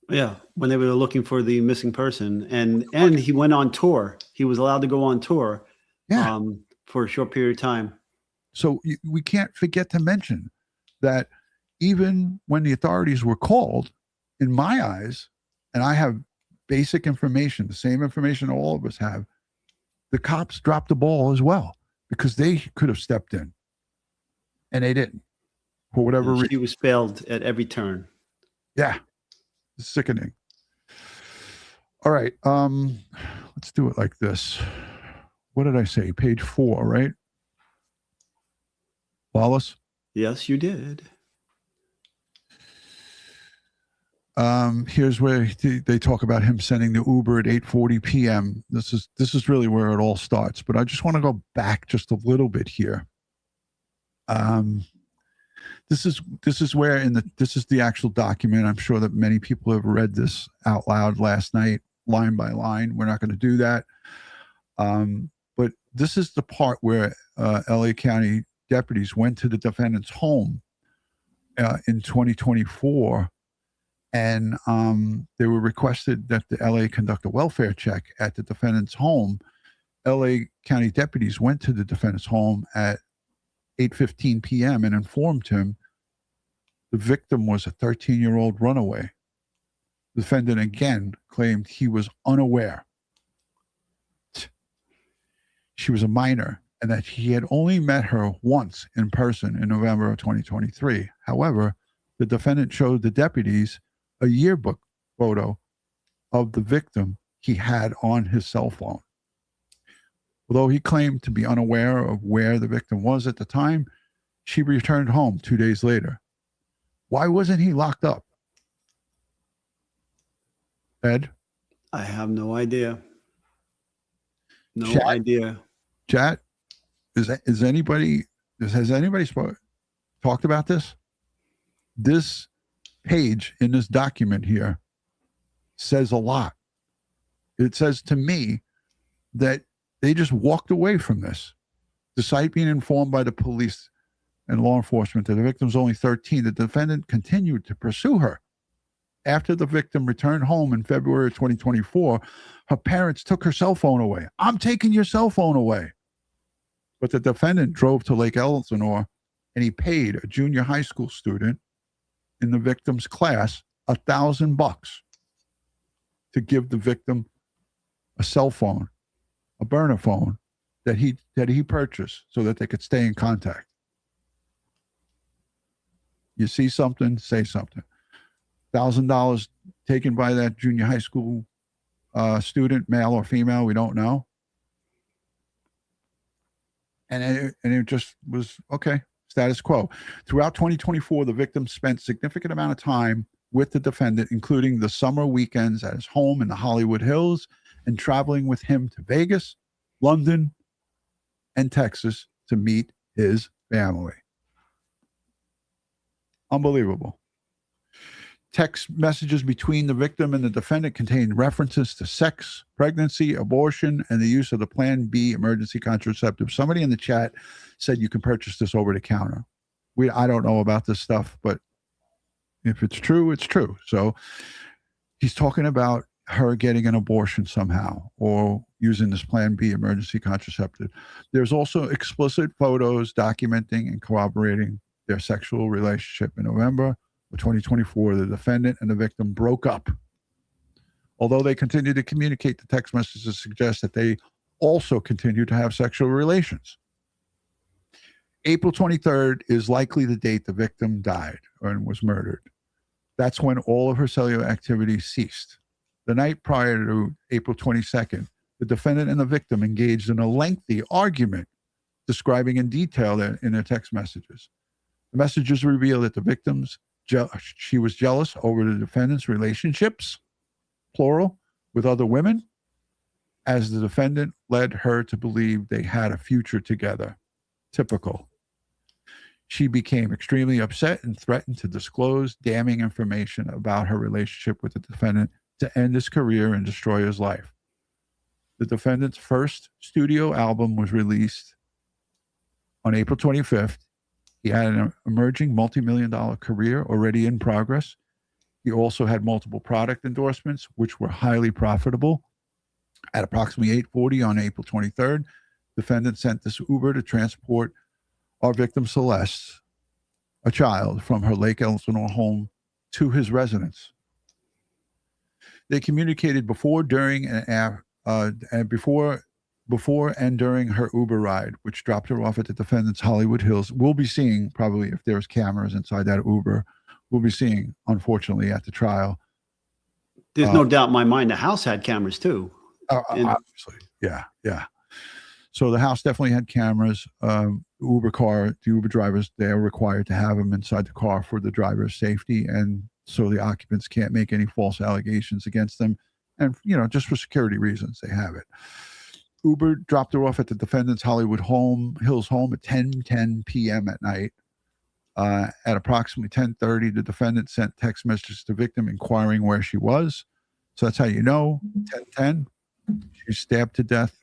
Yeah, when they were looking for the missing person, and he went on tour. He was allowed to go on tour, for a short period of time. So we can't forget to mention that even when the authorities were called, in my eyes, and I have basic information, the same information all of us have, the cops dropped the ball as well because they could have stepped in, and they didn't for whatever reason. He was failed at every turn. Yeah. Sickening. All right. Let's do it like this. What did I say? Page 4, right? Wallace? Yes, you did. Here's where they talk about him sending the Uber at 8:40 p.m. This is really where it all starts. But I just want to go back just a little bit here. This is where this is the actual document. I'm sure that many people have read this out loud last night, line by line. We're not going to do that. But this is the part where LA County deputies went to the defendant's home in 2024, and they were requested that the LA conduct a welfare check at the defendant's home. LA County deputies went to the defendant's home at 8:15 p.m. and informed him the victim was a 13-year-old runaway. The defendant again claimed he was unaware she was a minor and that he had only met her once in person in November of 2023. However, the defendant showed the deputies a yearbook photo of the victim he had on his cell phone. Although he claimed to be unaware of where the victim was at the time, she returned home 2 days later. Why wasn't he locked up? Ed? I have no idea. No Chat? idea. Chat? Has anybody talked about this? This page in this document here says a lot. It says to me that they just walked away from this. Despite being informed by the police and law enforcement that the victim was only 13, the defendant continued to pursue her. After the victim returned home in February of 2024, her parents took her cell phone away. I'm taking your cell phone away. But the defendant drove to Lake Elsinore and he paid a junior high school student in the victim's class $1,000 to give the victim a cell phone, a burner phone that he purchased so that they could stay in contact. You see something, say something. $1,000 taken by that junior high school student, male or female, we don't know. And it just was, okay, status quo. Throughout 2024, the victim spent significant amount of time with the defendant, including the summer weekends at his home in the Hollywood Hills and traveling with him to Vegas, London, and Texas to meet his family. Unbelievable. Text messages between the victim and the defendant contained references to sex, pregnancy, abortion, and the use of the Plan B emergency contraceptive. Somebody in the chat said you can purchase this over the counter. I don't know about this stuff, but if it's true, it's true. So he's talking about her getting an abortion somehow or using this Plan B emergency contraceptive. There's also explicit photos documenting and corroborating their sexual relationship. In November of 2024, the defendant and the victim broke up. Although they continued to communicate, the text messages suggest that they also continued to have sexual relations. April 23rd is likely the date the victim died and was murdered. That's when all of her cellular activity ceased. The night prior to April 22nd, the defendant and the victim engaged in a lengthy argument describing in detail in their text messages. The messages reveal that the victim's she was jealous over the defendant's relationships, plural, with other women, as the defendant led her to believe they had a future together. Typical. She became extremely upset and threatened to disclose damning information about her relationship with the defendant to end his career and destroy his life. The defendant's first studio album was released on April 25th. He had an emerging multi-million-dollar career already in progress. He also had multiple product endorsements, which were highly profitable. At approximately 8:40 on April 23rd, defendant sent this Uber to transport our victim Celeste, a child, from her Lake Elsinore home to his residence. They communicated before, during, and before and during her Uber ride, which dropped her off at the defendant's Hollywood Hills. We'll be seeing, probably if there's cameras inside that Uber, we'll be seeing, unfortunately, at the trial. There's no doubt in my mind the house had cameras too. Obviously, yeah. So the house definitely had cameras. The Uber drivers, they are required to have them inside the car for the driver's safety, and so the occupants can't make any false allegations against them. And, just for security reasons, they have it. Uber dropped her off at the defendant's Hollywood Hills home at 10:10 p.m. at night. At approximately 10:30, the defendant sent text messages to the victim inquiring where she was. So that's how you know. 10:10, she's stabbed to death.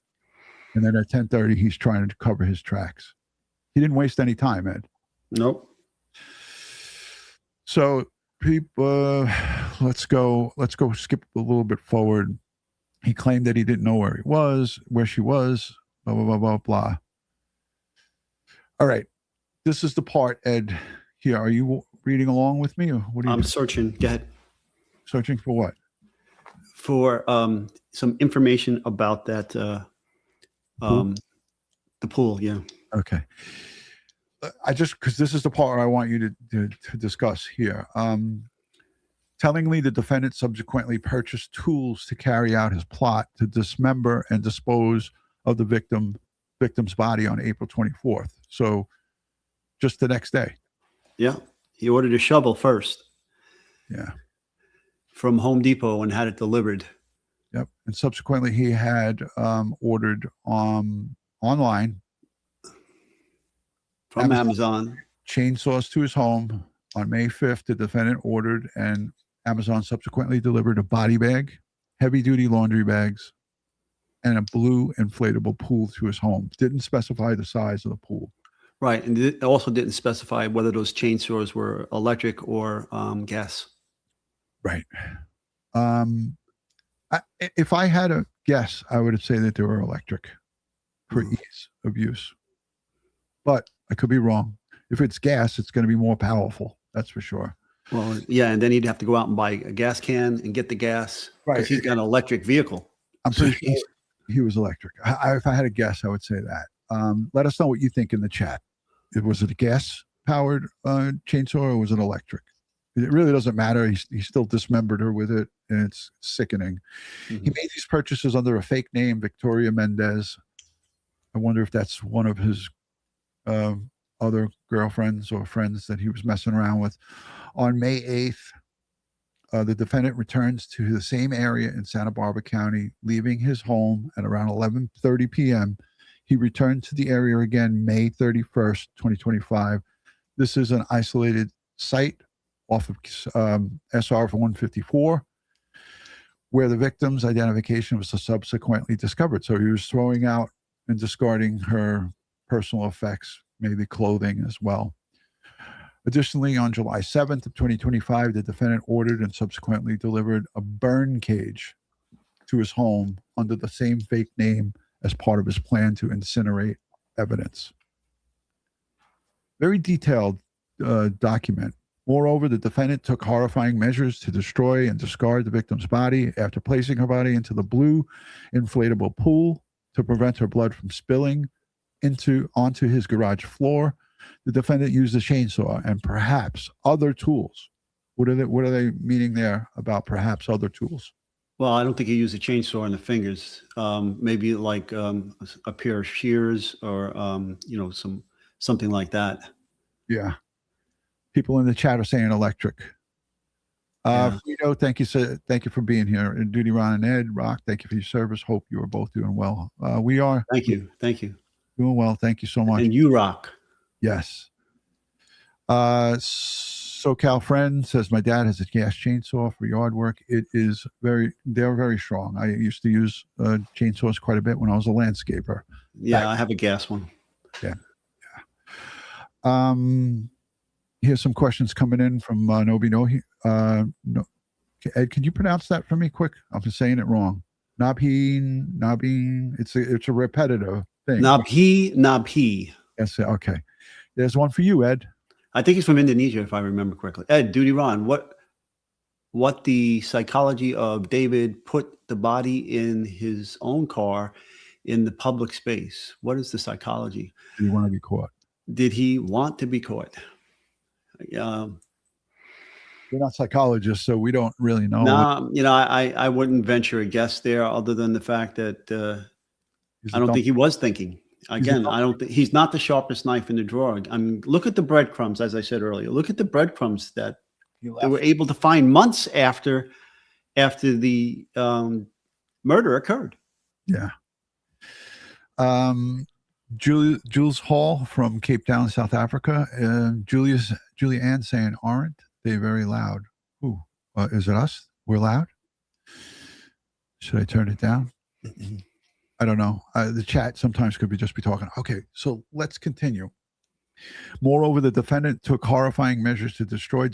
And then at 10:30, he's trying to cover his tracks. He didn't waste any time, Ed. Nope. So people, let's go skip a little bit forward. He claimed that he didn't know where she was, blah, blah, blah, blah, blah. All right. This is the part, Ed, here. Are you reading along with me? Or what are you I'm searching. Go ahead. Searching for what? For some information about that, Pool? the pool, yeah. Okay. Because this is the part I want you to discuss here. Tellingly, the defendant subsequently purchased tools to carry out his plot to dismember and dispose of the victim's body on April 24th. So just the next day. Yeah. He ordered a shovel first. Yeah. From Home Depot and had it delivered. Yep. And subsequently, he had ordered online from Amazon chainsaws to his home on May 5th. The defendant ordered, and Amazon subsequently delivered a body bag, heavy-duty laundry bags, and a blue inflatable pool to his home. Didn't specify the size of the pool. Right. And it also didn't specify whether those chainsaws were electric or gas. Right. If I had a guess, I would say that they were electric for ease of use. But I could be wrong. If it's gas, it's going to be more powerful. That's for sure. Well, yeah, and then he'd have to go out and buy a gas can and get the gas. Right. Because he's got an electric vehicle. I'm pretty sure he was electric. If I had a guess, I would say that. Let us know what you think in the chat. Was it a gas-powered chainsaw or was it electric? It really doesn't matter. He still dismembered her with it, and it's sickening. Mm-hmm. He made these purchases under a fake name, Victoria Mendez. I wonder if that's one of his other girlfriends or friends that he was messing around with. On May 8th, the defendant returns to the same area in Santa Barbara County, leaving his home at around 11:30 p.m. He returned to the area again May 31st, 2025. This is an isolated site off of SR 154, where the victim's identification was subsequently discovered. So he was throwing out and discarding her personal effects, maybe clothing as well. Additionally, on July 7th of 2025, the defendant ordered and subsequently delivered a burn cage to his home under the same fake name as part of his plan to incinerate evidence. Very detailed document. Moreover, the defendant took horrifying measures to destroy and discard the victim's body after placing her body into the blue inflatable pool to prevent her blood from spilling onto his garage floor. The defendant used a chainsaw and perhaps other tools. What are they meaning there about perhaps other tools? Well, I don't think he used a chainsaw on the fingers. Maybe like a pair of shears or something like that. Yeah. People in the chat are saying electric. Frito, thank you for being here. And DutyRon and Ed, Rock, thank you for your service. Hope you are both doing well. We are. Thank you. Doing well. Thank you so much. And you rock. Yes. SoCal friend says my dad has a gas chainsaw for yard work. They're very strong. I used to use chainsaws quite a bit when I was a landscaper. Yeah, I have a gas one. Yeah. Here's some questions coming in from Nobi Nohi. No, Ed, can you pronounce that for me quick? I'm just saying it wrong. Nabheen. It's a repetitive thing. Nabhi. Yes. Okay. There's one for you, Ed. I think he's from Indonesia, if I remember correctly. Ed, DutyRon, what the psychology of David put the body in his own car in the public space? What is the psychology? Do you want to be caught? Did he want to be caught? We're not psychologists, so we don't really know. No, I wouldn't venture a guess there, other than the fact that I don't think he was thinking. Again, I don't think he's not the sharpest knife in the drawer. I mean, look at the breadcrumbs, as I said earlier. Look at the breadcrumbs that they were able to find months after the murder occurred. Yeah. Jules Hall from Cape Town, South Africa. Julia Ann saying, aren't they very loud? Ooh, is it us? We're loud? Should I turn it down? I don't know. The chat sometimes could just be talking. Okay, so let's continue. Moreover, the defendant took horrifying measures to discard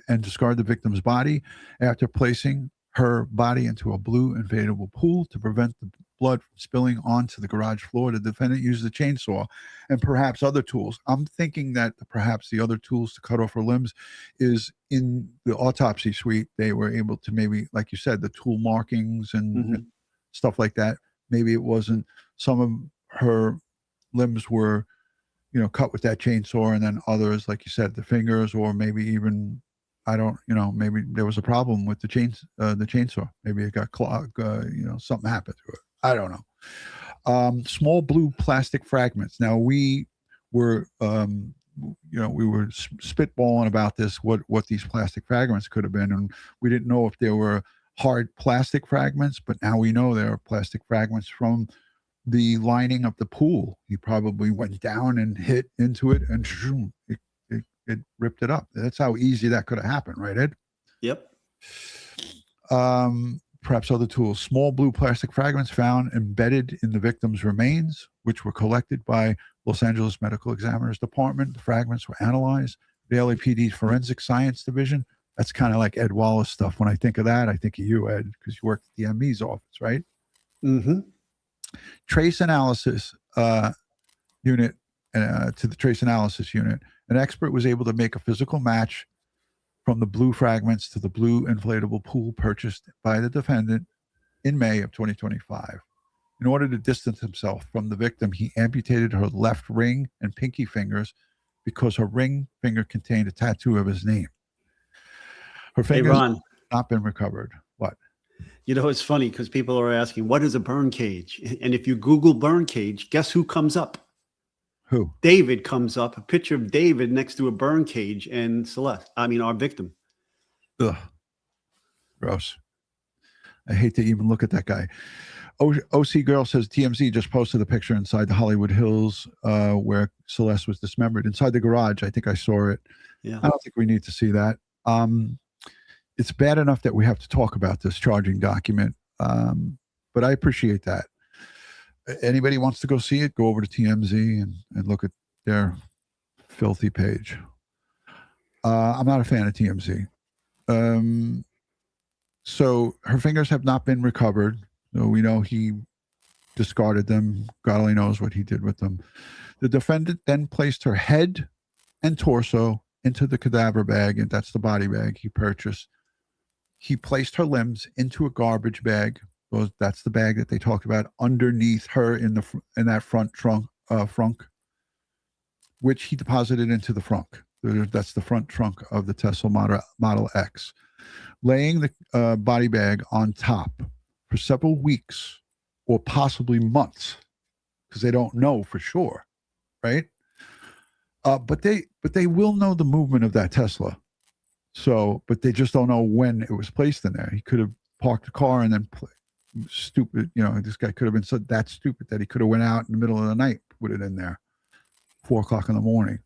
the victim's body after placing her body into a blue inflatable pool to prevent the blood from spilling onto the garage floor. The defendant used a chainsaw and perhaps other tools. I'm thinking that perhaps the other tools to cut off her limbs is in the autopsy suite. They were able to maybe, like you said, the tool markings and stuff like that. Maybe it wasn't, some of her limbs were, cut with that chainsaw, and then others, like you said, the fingers, or maybe even, maybe there was a problem with the chainsaw. Maybe it got clogged, something happened to it. I don't know. Small blue plastic fragments. Now we were, we were spitballing about this, what these plastic fragments could have been, and we didn't know if there were hard plastic fragments, but now we know there are plastic fragments from the lining of the pool. He probably went down and hit into it, and it ripped it up. That's how easy that could have happened, right, Ed? Yep. Perhaps other tools. Small blue plastic fragments found embedded in the victim's remains, which were collected by Los Angeles Medical Examiner's Department. The fragments were analyzed. The LAPD Forensic Science Division. That's kind of like Ed Wallace stuff. When I think of that, I think of you, Ed, because you worked at the ME's office, right? Mm-hmm. Trace analysis unit, to the trace analysis unit. An expert was able to make a physical match from the blue fragments to the blue inflatable pool purchased by the defendant in May of 2025. In order to distance himself from the victim, he amputated her left ring and pinky fingers because her ring finger contained a tattoo of his name. Her fingers have not been recovered. What? It's funny because people are asking, what is a burn cage? And if you Google burn cage, guess who comes up? Who? David comes up, a picture of David next to a burn cage and Celeste. I mean, our victim. Ugh. Gross. I hate to even look at that guy. OC Girl says TMZ just posted a picture inside the Hollywood Hills where Celeste was dismembered. Inside the garage, I think I saw it. Yeah. I don't think we need to see that. It's bad enough that we have to talk about this charging document, but I appreciate that. Anybody wants to go see it, go over to TMZ and look at their filthy page. I'm not a fan of TMZ. So her fingers have not been recovered. So we know he discarded them. God only knows what he did with them. The defendant then placed her head and torso into the cadaver bag, and that's the body bag he purchased. He placed her limbs into a garbage bag. That's the bag that they talked about underneath her in that front trunk, which he deposited into the frunk. That's the front trunk of the Tesla Model X. Laying the body bag on top for several weeks or possibly months, because they don't know for sure, right? But they will know the movement of that Tesla. So, but they just don't know when it was placed in there. He could have parked the car and then stupid, this guy could have been so that stupid that he could have went out in the middle of the night, put it in there, 4 o'clock in the morning.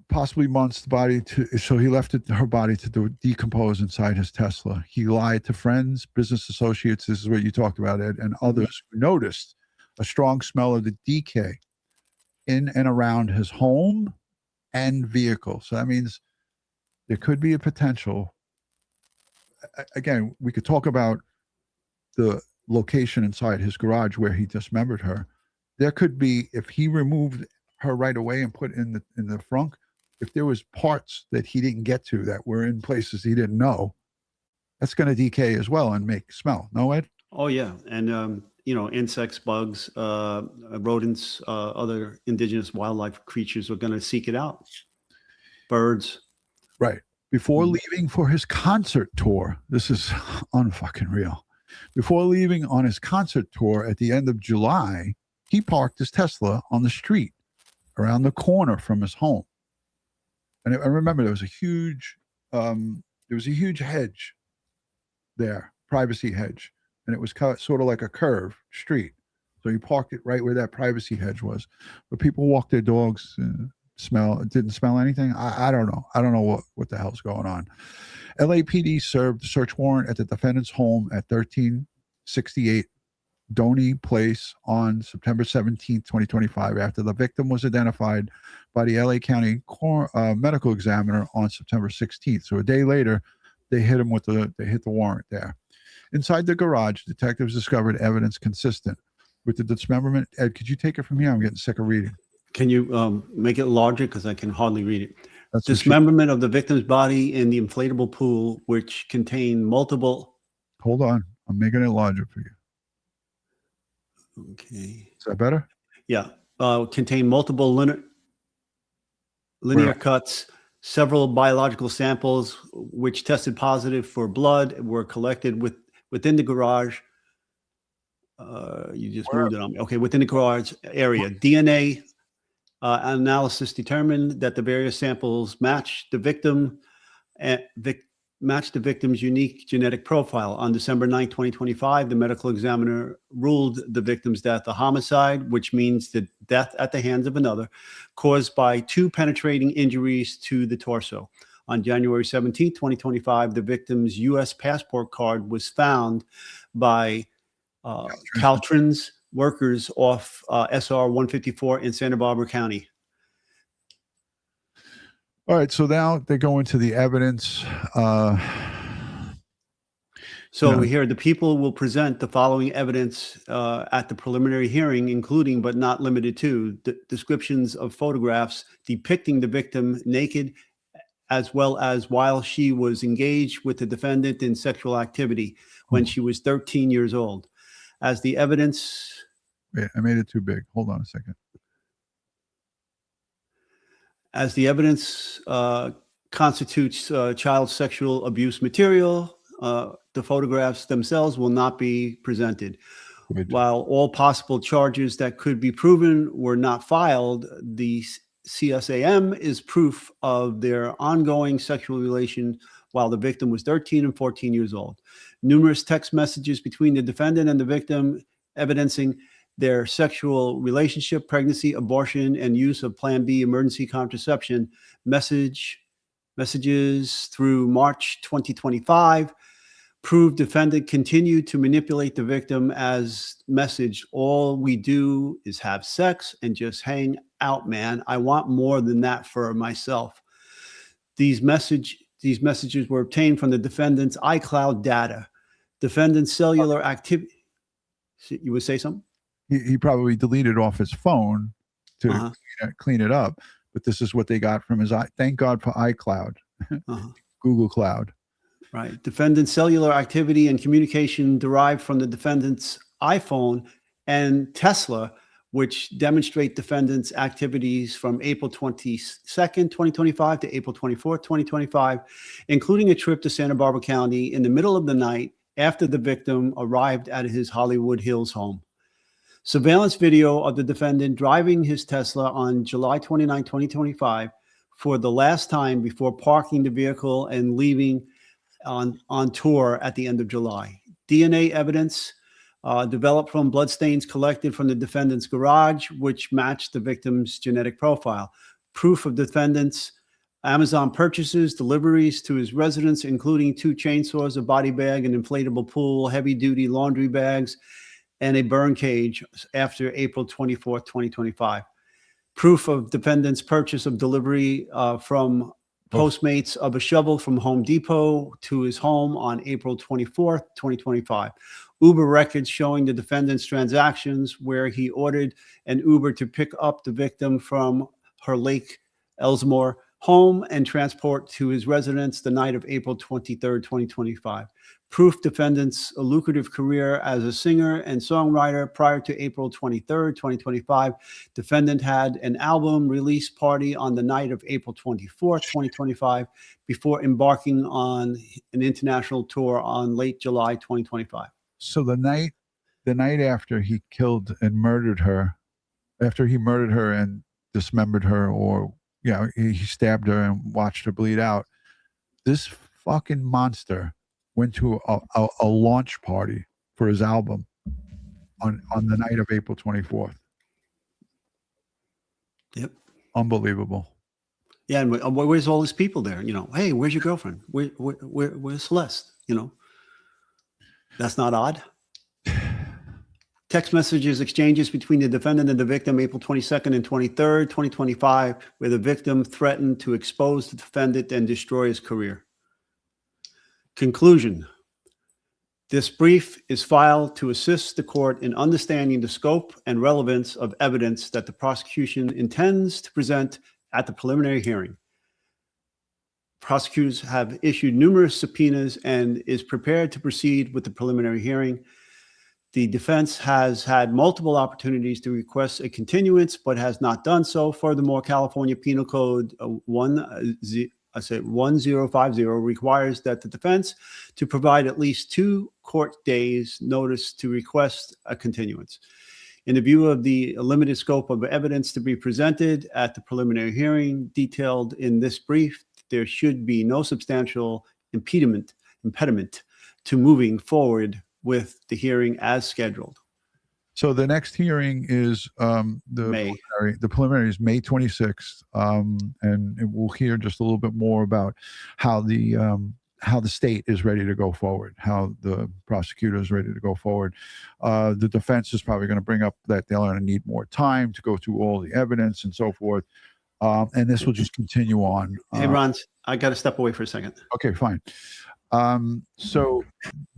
Possibly months. The body so he left her body to decompose inside his Tesla. He lied to friends, business associates. This is what you talked about, Ed, and others who noticed a strong smell of the decay in and around his home and vehicle. So that means there could be a potential. Again, we could talk about the location inside his garage where he dismembered her. There could be, if he removed her right away and put in the frunk, if there was parts that he didn't get to that were in places he didn't know, that's going to decay as well and make smell. No, Ed? Oh yeah, and insects, bugs, rodents, other indigenous wildlife creatures are going to seek it out. Birds. Right. Before leaving for his concert tour, this is unfucking real. Before leaving on his concert tour at the end of July, he parked his Tesla on the street around the corner from his home. And I remember there was a huge hedge there, privacy hedge, and it was sort of like a curved street. So he parked it right where that privacy hedge was. But people walked their dogs, didn't smell anything. I don't know. I don't know what the hell's going on. LAPD served a search warrant at the defendant's home at 1368 Doney Place on September 17, 2025, after the victim was identified by the LA County medical examiner on September 16th. So a day later, they hit the warrant there. Inside the garage, detectives discovered evidence consistent with the dismemberment. Ed, could you take it from here? I'm getting sick of reading. Can you make it larger? Because I can hardly read it. That's Dismemberment of the victim's body in the inflatable pool, which contained multiple. Hold on. I'm making it larger for you. Okay. Is that better? Yeah. Contained multiple linear cuts. Several biological samples, which tested positive for blood, were collected within the garage. You just moved it on me. Okay, within the garage area. DNA analysis determined that the various samples matched the victim's unique genetic profile. On December 9, 2025, the medical examiner ruled the victim's death a homicide, which means the death at the hands of another, caused by 2 penetrating injuries to the torso. On January 17, 2025, the victim's U.S. passport card was found by Caltrans workers off SR 154 in Santa Barbara County. All right, so now they go into the evidence. So here, the people will present the following evidence at the preliminary hearing, including but not limited to descriptions of photographs depicting the victim naked, as well as while she was engaged with the defendant in sexual activity when she was 13 years old. As the evidence... Wait, I made it too big. Hold on a second. As the evidence constitutes child sexual abuse material, the photographs themselves will not be presented. While all possible charges that could be proven were not filed, the CSAM is proof of their ongoing sexual relation while the victim was 13 and 14 years old. Numerous text messages between the defendant and the victim evidencing their sexual relationship, pregnancy, abortion, and use of Plan B emergency contraception messages through March 2025 proved defendant continued to manipulate the victim as message, all we do is have sex and just hang out, man. I want more than that for myself. These messages were obtained from the defendant's iCloud data. Defendant's cellular activity. You would say something? He probably deleted off his phone to clean it up, but this is what they got from his thank God for iCloud, Google Cloud. Right. Defendant's cellular activity and communication derived from the defendant's iPhone and Tesla, which demonstrate defendant's activities from April 22nd, 2025 to April 24th, 2025, including a trip to Santa Barbara County in the middle of the night after the victim arrived at his Hollywood Hills home. Surveillance video of the defendant driving his Tesla on July 29, 2025 for the last time before parking the vehicle and leaving on tour at the end of July. DNA evidence developed from bloodstains collected from the defendant's garage, which matched the victim's genetic profile. proof of defendant's Amazon purchases, deliveries to his residence, including 2 chainsaws, a body bag, an inflatable pool, heavy-duty laundry bags, and a burn cage after April 24th, 2025. Proof of defendant's purchase of delivery from Postmates of a shovel from Home Depot to his home on April 24th, 2025. Uber records showing the defendant's transactions where he ordered an Uber to pick up the victim from her Lake Elsmore home and transport to his residence the night of April 23rd, 2025. Proof defendant's lucrative career as a singer and songwriter prior to April 23rd, 2025. Defendant had an album release party on the night of April 24th, 2025, before embarking on an international tour on late July 2025. So the night after he killed and murdered her, after he murdered her and dismembered her, or he stabbed her and watched her bleed out, this fucking monster went to a launch party for his album on the night of April 24th. Yep. Unbelievable. Yeah, and where's all these people there? Hey, where's your girlfriend? Where's Celeste? That's not odd. Text messages exchanges between the defendant and the victim April 22nd and 23rd, 2025, where the victim threatened to expose the defendant and destroy his career. Conclusion. This brief is filed to assist the court in understanding the scope and relevance of evidence that the prosecution intends to present at the preliminary hearing. Prosecutors have issued numerous subpoenas and is prepared to proceed with the preliminary hearing. The defense has had multiple opportunities to request a continuance, but has not done so. Furthermore, California Penal Code 1050 requires that the defense to provide at least 2 court days notice to request a continuance. In the view of the limited scope of evidence to be presented at the preliminary hearing detailed in this brief, there should be no substantial impediment to moving forward with the hearing as scheduled. So the next hearing is the preliminary is May 26th, and we'll hear just a little bit more about how the state is ready to go forward, how the prosecutor is ready to go forward. The defense is probably going to bring up that they're going to need more time to go through all the evidence and so forth, and this will just continue on. Hey, Ron, I got to step away for a second. Okay, fine. So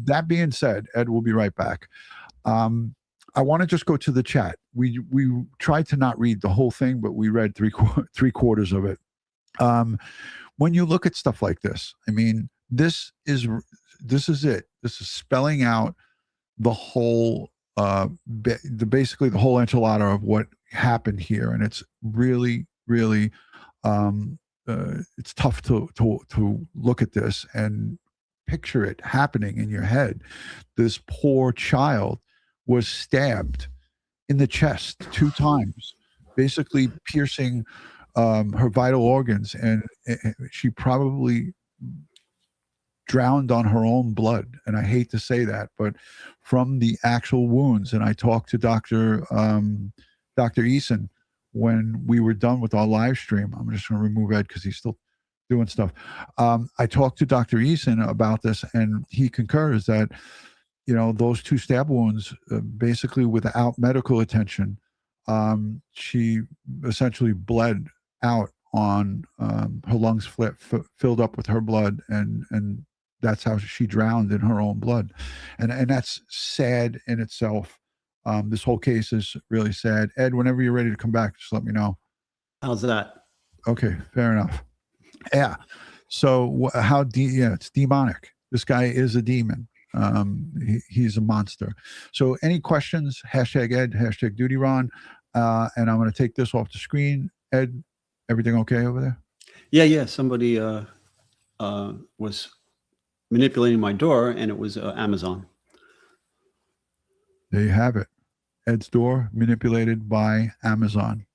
that being said, Ed will be right back. I want to just go to the chat. We tried to not read the whole thing, but we read three quarters of it. When you look at stuff like this, I mean, this is it. This is spelling out the whole, basically the whole enchilada of what happened here, and it's really, really, it's tough to look at this and picture it happening in your head. This poor child was stabbed in the chest 2 times, basically piercing her vital organs, and she probably drowned on her own blood. And I hate to say that, but from the actual wounds. And I talked to Dr. Eason when we were done with our live stream. I'm just going to remove Ed because he's still doing stuff. I talked to Dr. Eason about this, and he concurs that, those 2 stab wounds, basically without medical attention, she essentially bled out on her lungs filled up with her blood, and that's how she drowned in her own blood. And that's sad in itself. This whole case is really sad. Ed, whenever you're ready to come back, just let me know. How's that? Okay, fair enough. Yeah. So it's demonic. This guy is a demon. He's a monster. So any questions? #Ed, #DutyRon. And I'm going to take this off the screen. Ed, everything okay over there? Yeah. Somebody was manipulating my door, and it was Amazon. There you have it. Ed's door manipulated by Amazon.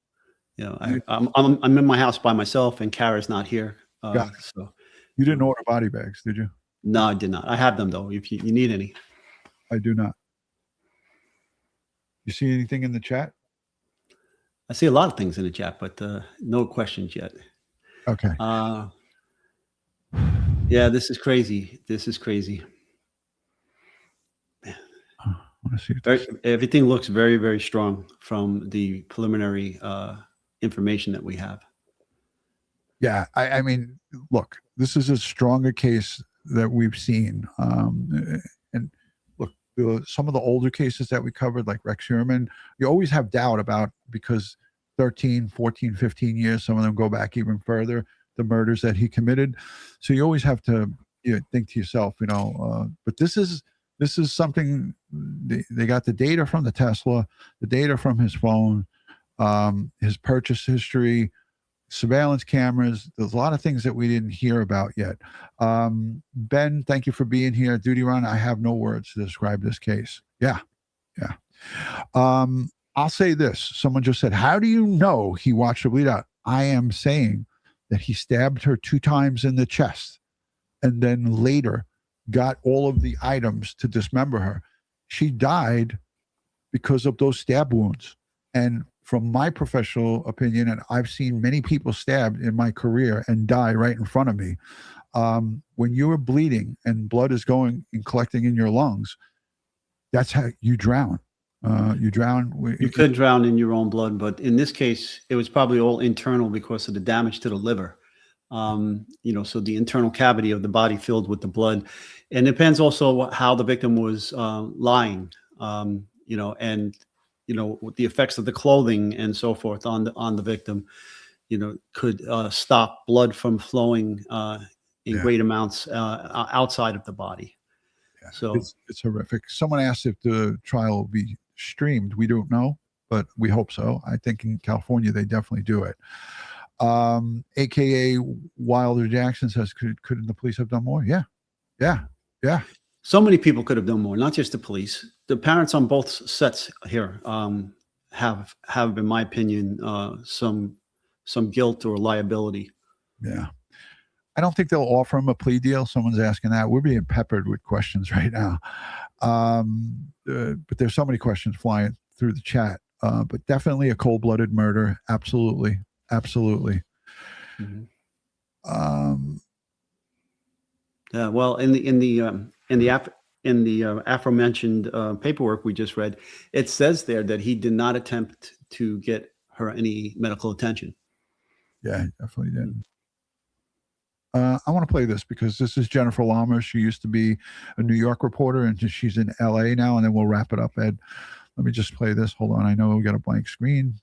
Yeah, I'm in my house by myself, and Kara's not here. So you didn't order body bags, did you? No, I did not. I have them though, if you need any. I do not. You see anything in the chat? I see a lot of things in the chat, but no questions yet. Okay. Yeah, this is crazy. This is crazy. I want to see if Everything looks very, very strong from the preliminary information that we have. Yeah, I mean, look, this is a stronger case that we've seen. And look, some of the older cases that we covered, like Rex Sherman, you always have doubt about, because 13, 14, 15 years, some of them go back even further, the murders that he committed. So you always have to think to yourself, but this is something, they got the data from the Tesla, the data from his phone, his purchase history, surveillance cameras. There's a lot of things that we didn't hear about yet. Ben, thank you for being here. DutyRon, I have no words to describe this case. Yeah. I'll say this. Someone just said, how do you know he watched her bleed out? I am saying that he stabbed her 2 times in the chest and then later got all of the items to dismember her. She died because of those stab wounds. And from my professional opinion, and I've seen many people stabbed in my career and die right in front of me, when you are bleeding and blood is going and collecting in your lungs, that's how you drown. You drown. You could drown in your own blood, but in this case, it was probably all internal because of the damage to the liver. So the internal cavity of the body filled with the blood. And it depends also how the victim was lying, and with the effects of the clothing and so forth on the victim, could stop blood from flowing in great amounts outside of the body. Yeah. So it's horrific. Someone asked if the trial will be streamed. We don't know, but we hope so. I think in California they definitely do it. AKA Wilder Jackson says, couldn't the police have done more? Yeah. So many people could have done more, not just the police. The parents on both sets here have, in my opinion, some guilt or liability. Yeah. I don't think they'll offer him a plea deal. Someone's asking that. We're being peppered with questions right now. But there's so many questions flying through the chat. But definitely a cold-blooded murder. Absolutely. Mm-hmm. Yeah. Well, in the aforementioned paperwork we just read, it says there that he did not attempt to get her any medical attention. Yeah, definitely did. I want to play this because this is Jennifer Lammer. She used to be a New York reporter, and she's in LA now, and then we'll wrap it up, Ed. Let me just play this. Hold on. I know we got a blank screen.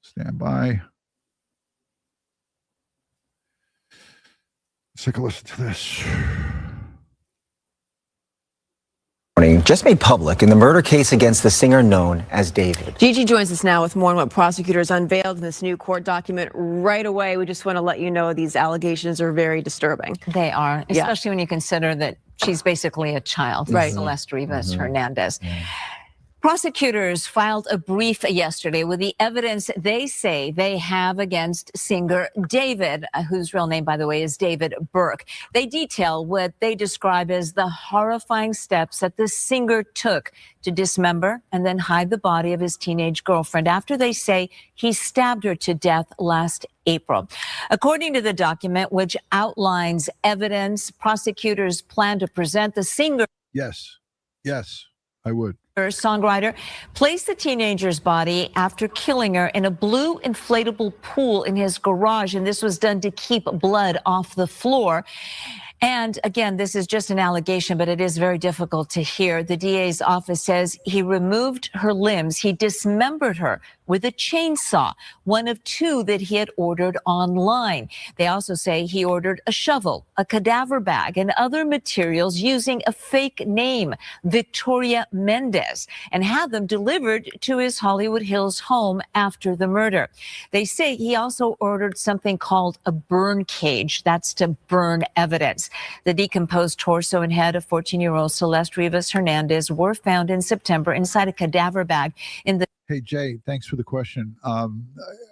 Stand by. Let's take a listen to this. Just made public in the murder case against the singer known as David. Gigi joins us now with more on what prosecutors unveiled in this new court document right away. We just want to let you know these allegations are very disturbing. They are, especially when you consider that she's basically a child, right? Celeste Rivas Hernandez. Prosecutors filed a brief yesterday with the evidence they say they have against singer David, whose real name, by the way, is David Burke. They detail what they describe as the horrifying steps that the singer took to dismember and then hide the body of his teenage girlfriend after they say he stabbed her to death last April. According to the document, which outlines evidence prosecutors plan to present, the singer. Yes, I would. Songwriter placed the teenager's body after killing her in a blue inflatable pool in his garage, and this was done to keep blood off the floor. And again, this is just an allegation, but it is very difficult to hear. The DA's office says he removed her limbs. He dismembered her with a chainsaw, one of 2 that he had ordered online. They also say he ordered a shovel, a cadaver bag, and other materials using a fake name, Victoria Mendez, and had them delivered to his Hollywood Hills home after the murder. They say he also ordered something called a burn cage. That's to burn evidence. The decomposed torso and head of 14-year-old Celeste Rivas Hernandez were found in September inside a cadaver bag in the. Hey, Jay, thanks for the question.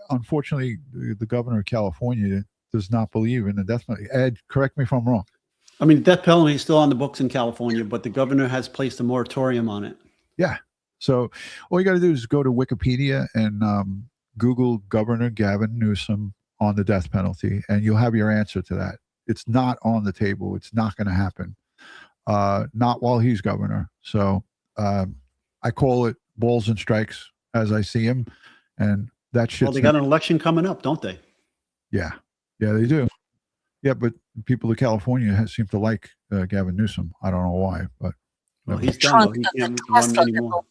Unfortunately, the governor of California does not believe in the death penalty. Ed, correct me if I'm wrong. I mean, death penalty is still on the books in California, but the governor has placed a moratorium on it. Yeah. So all you got to do is go to Wikipedia and Google Governor Gavin Newsom on the death penalty, and you'll have your answer to that. It's not on the table. It's not going to happen. Not while he's governor. So I call it balls and strikes as I see him. And that shit's... Well, they got an election coming up, don't they? Yeah. Yeah, they do. Yeah, but people of California seem to like Gavin Newsom. I don't know why, but... Well, he's done. He can't run anymore.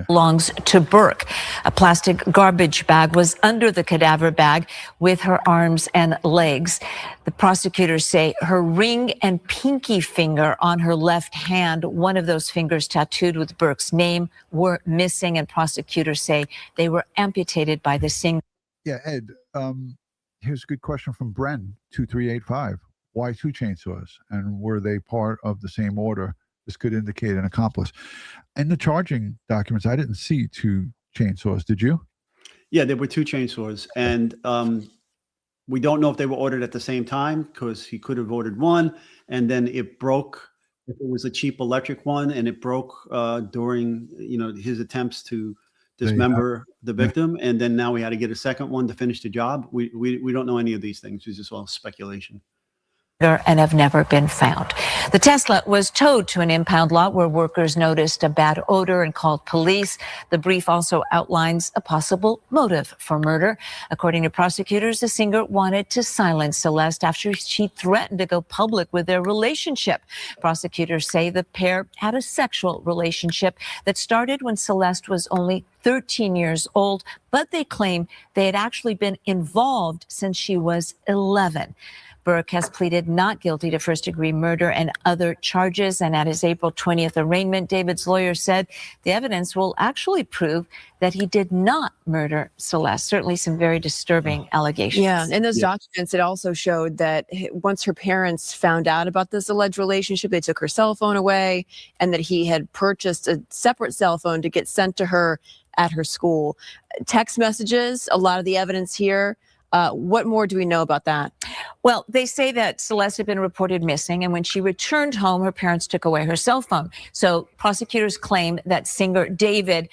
Belongs to Burke. A plastic garbage bag was under the cadaver bag with her arms and legs. The prosecutors say her ring and pinky finger on her left hand, one of those fingers tattooed with Burke's name, were missing, and prosecutors say they were amputated by the singer. Yeah, Ed, here's a good question from Bren, 2385. Why 2 chainsaws? And were they part of the same order? This could indicate an accomplice. In the charging documents, I didn't see 2 chainsaws. Did you? Yeah, there were 2 chainsaws. And we don't know if they were ordered at the same time, because he could have ordered one and then it broke. If it was a cheap electric one and it broke during, his attempts to dismember the victim. And then now we had to get a second one to finish the job. We don't know any of these things. It's just all speculation. And have never been found. The Tesla was towed to an impound lot where workers noticed a bad odor and called police. The brief also outlines a possible motive for murder. According to prosecutors, the singer wanted to silence Celeste after she threatened to go public with their relationship. Prosecutors say the pair had a sexual relationship that started when Celeste was only 13 years old, but they claim they had actually been involved since she was 11. Burke has pleaded not guilty to first-degree murder and other charges. And at his April 20th arraignment, David's lawyer said the evidence will actually prove that he did not murder Celeste. Certainly some very disturbing allegations. Yeah, in those documents, it also showed that once her parents found out about this alleged relationship, they took her cell phone away, and that he had purchased a separate cell phone to get sent to her at her school. Text messages, a lot of the evidence here. What more do we know about that? Well, they say that Celeste had been reported missing, and when she returned home, her parents took away her cell phone. So prosecutors claim that singer David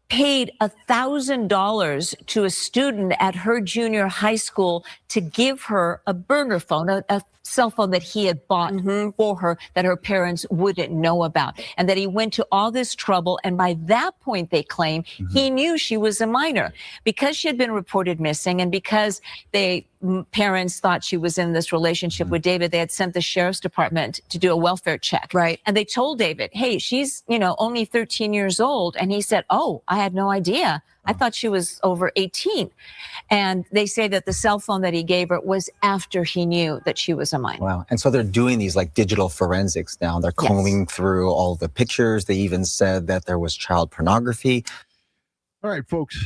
paid $1,000 to a student at her junior high school to give her a burner phone, a cell phone that he had bought for her that her parents wouldn't know about, and that he went to all this trouble. And by that point, they claim he knew she was a minor because she had been reported missing, and because parents thought she was in this relationship with David, they had sent the sheriff's department to do a welfare check. Right. And they told David, hey, she's, only 13 years old. And he said, oh, I had no idea. I thought she was over 18. And they say that the cell phone that he gave her was after he knew that she was a minor. Wow. And so they're doing these like digital forensics now. They're combing through all the pictures. They even said that there was child pornography. All right, folks,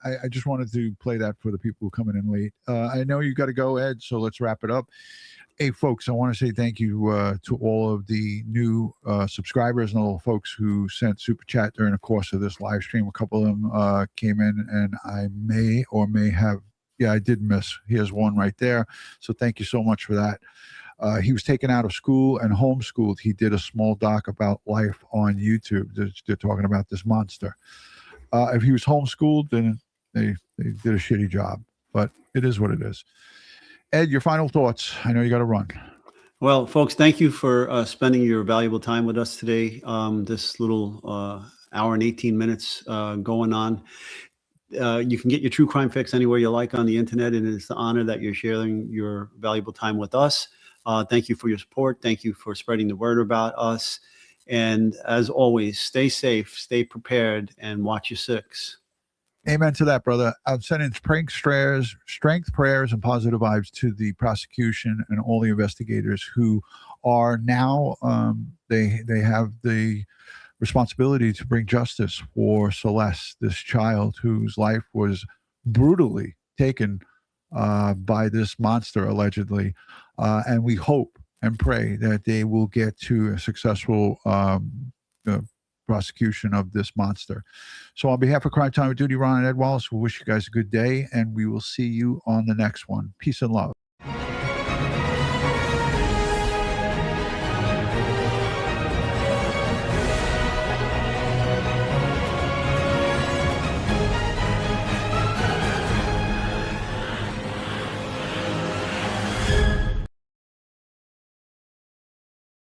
I just wanted to play that for the people who are coming in late. I know you got to go, Ed, so let's wrap it up. Hey, folks, I want to say thank you to all of the new subscribers and all the folks who sent Super Chat during the course of this live stream. A couple of them came in, and I may or may have, I did miss. Here's one right there. So thank you so much for that. He was taken out of school and homeschooled. He did a small doc about life on YouTube. They're talking about this monster. If he was homeschooled, then they did a shitty job, but it is what it is. Ed, your final thoughts. I know you got to run. Well, folks, thank you for spending your valuable time with us today. This little hour and 18 minutes going on. You can get your true crime fix anywhere you like on the internet, and it's an honor that you're sharing your valuable time with us. Thank you for your support. Thank you for spreading the word about us. And as always, stay safe, stay prepared, and watch your six. Amen to that, brother. I'm sending strength prayers, and positive vibes to the prosecution and all the investigators who are now, they have the responsibility to bring justice for Celeste, this child whose life was brutally taken by this monster, allegedly. And we hope and pray that they will get to a successful prosecution of this monster. So on behalf of Crime Time with DutyRon and Ed Wallace, we wish you guys a good day, and we will see you on the next one. Peace and love.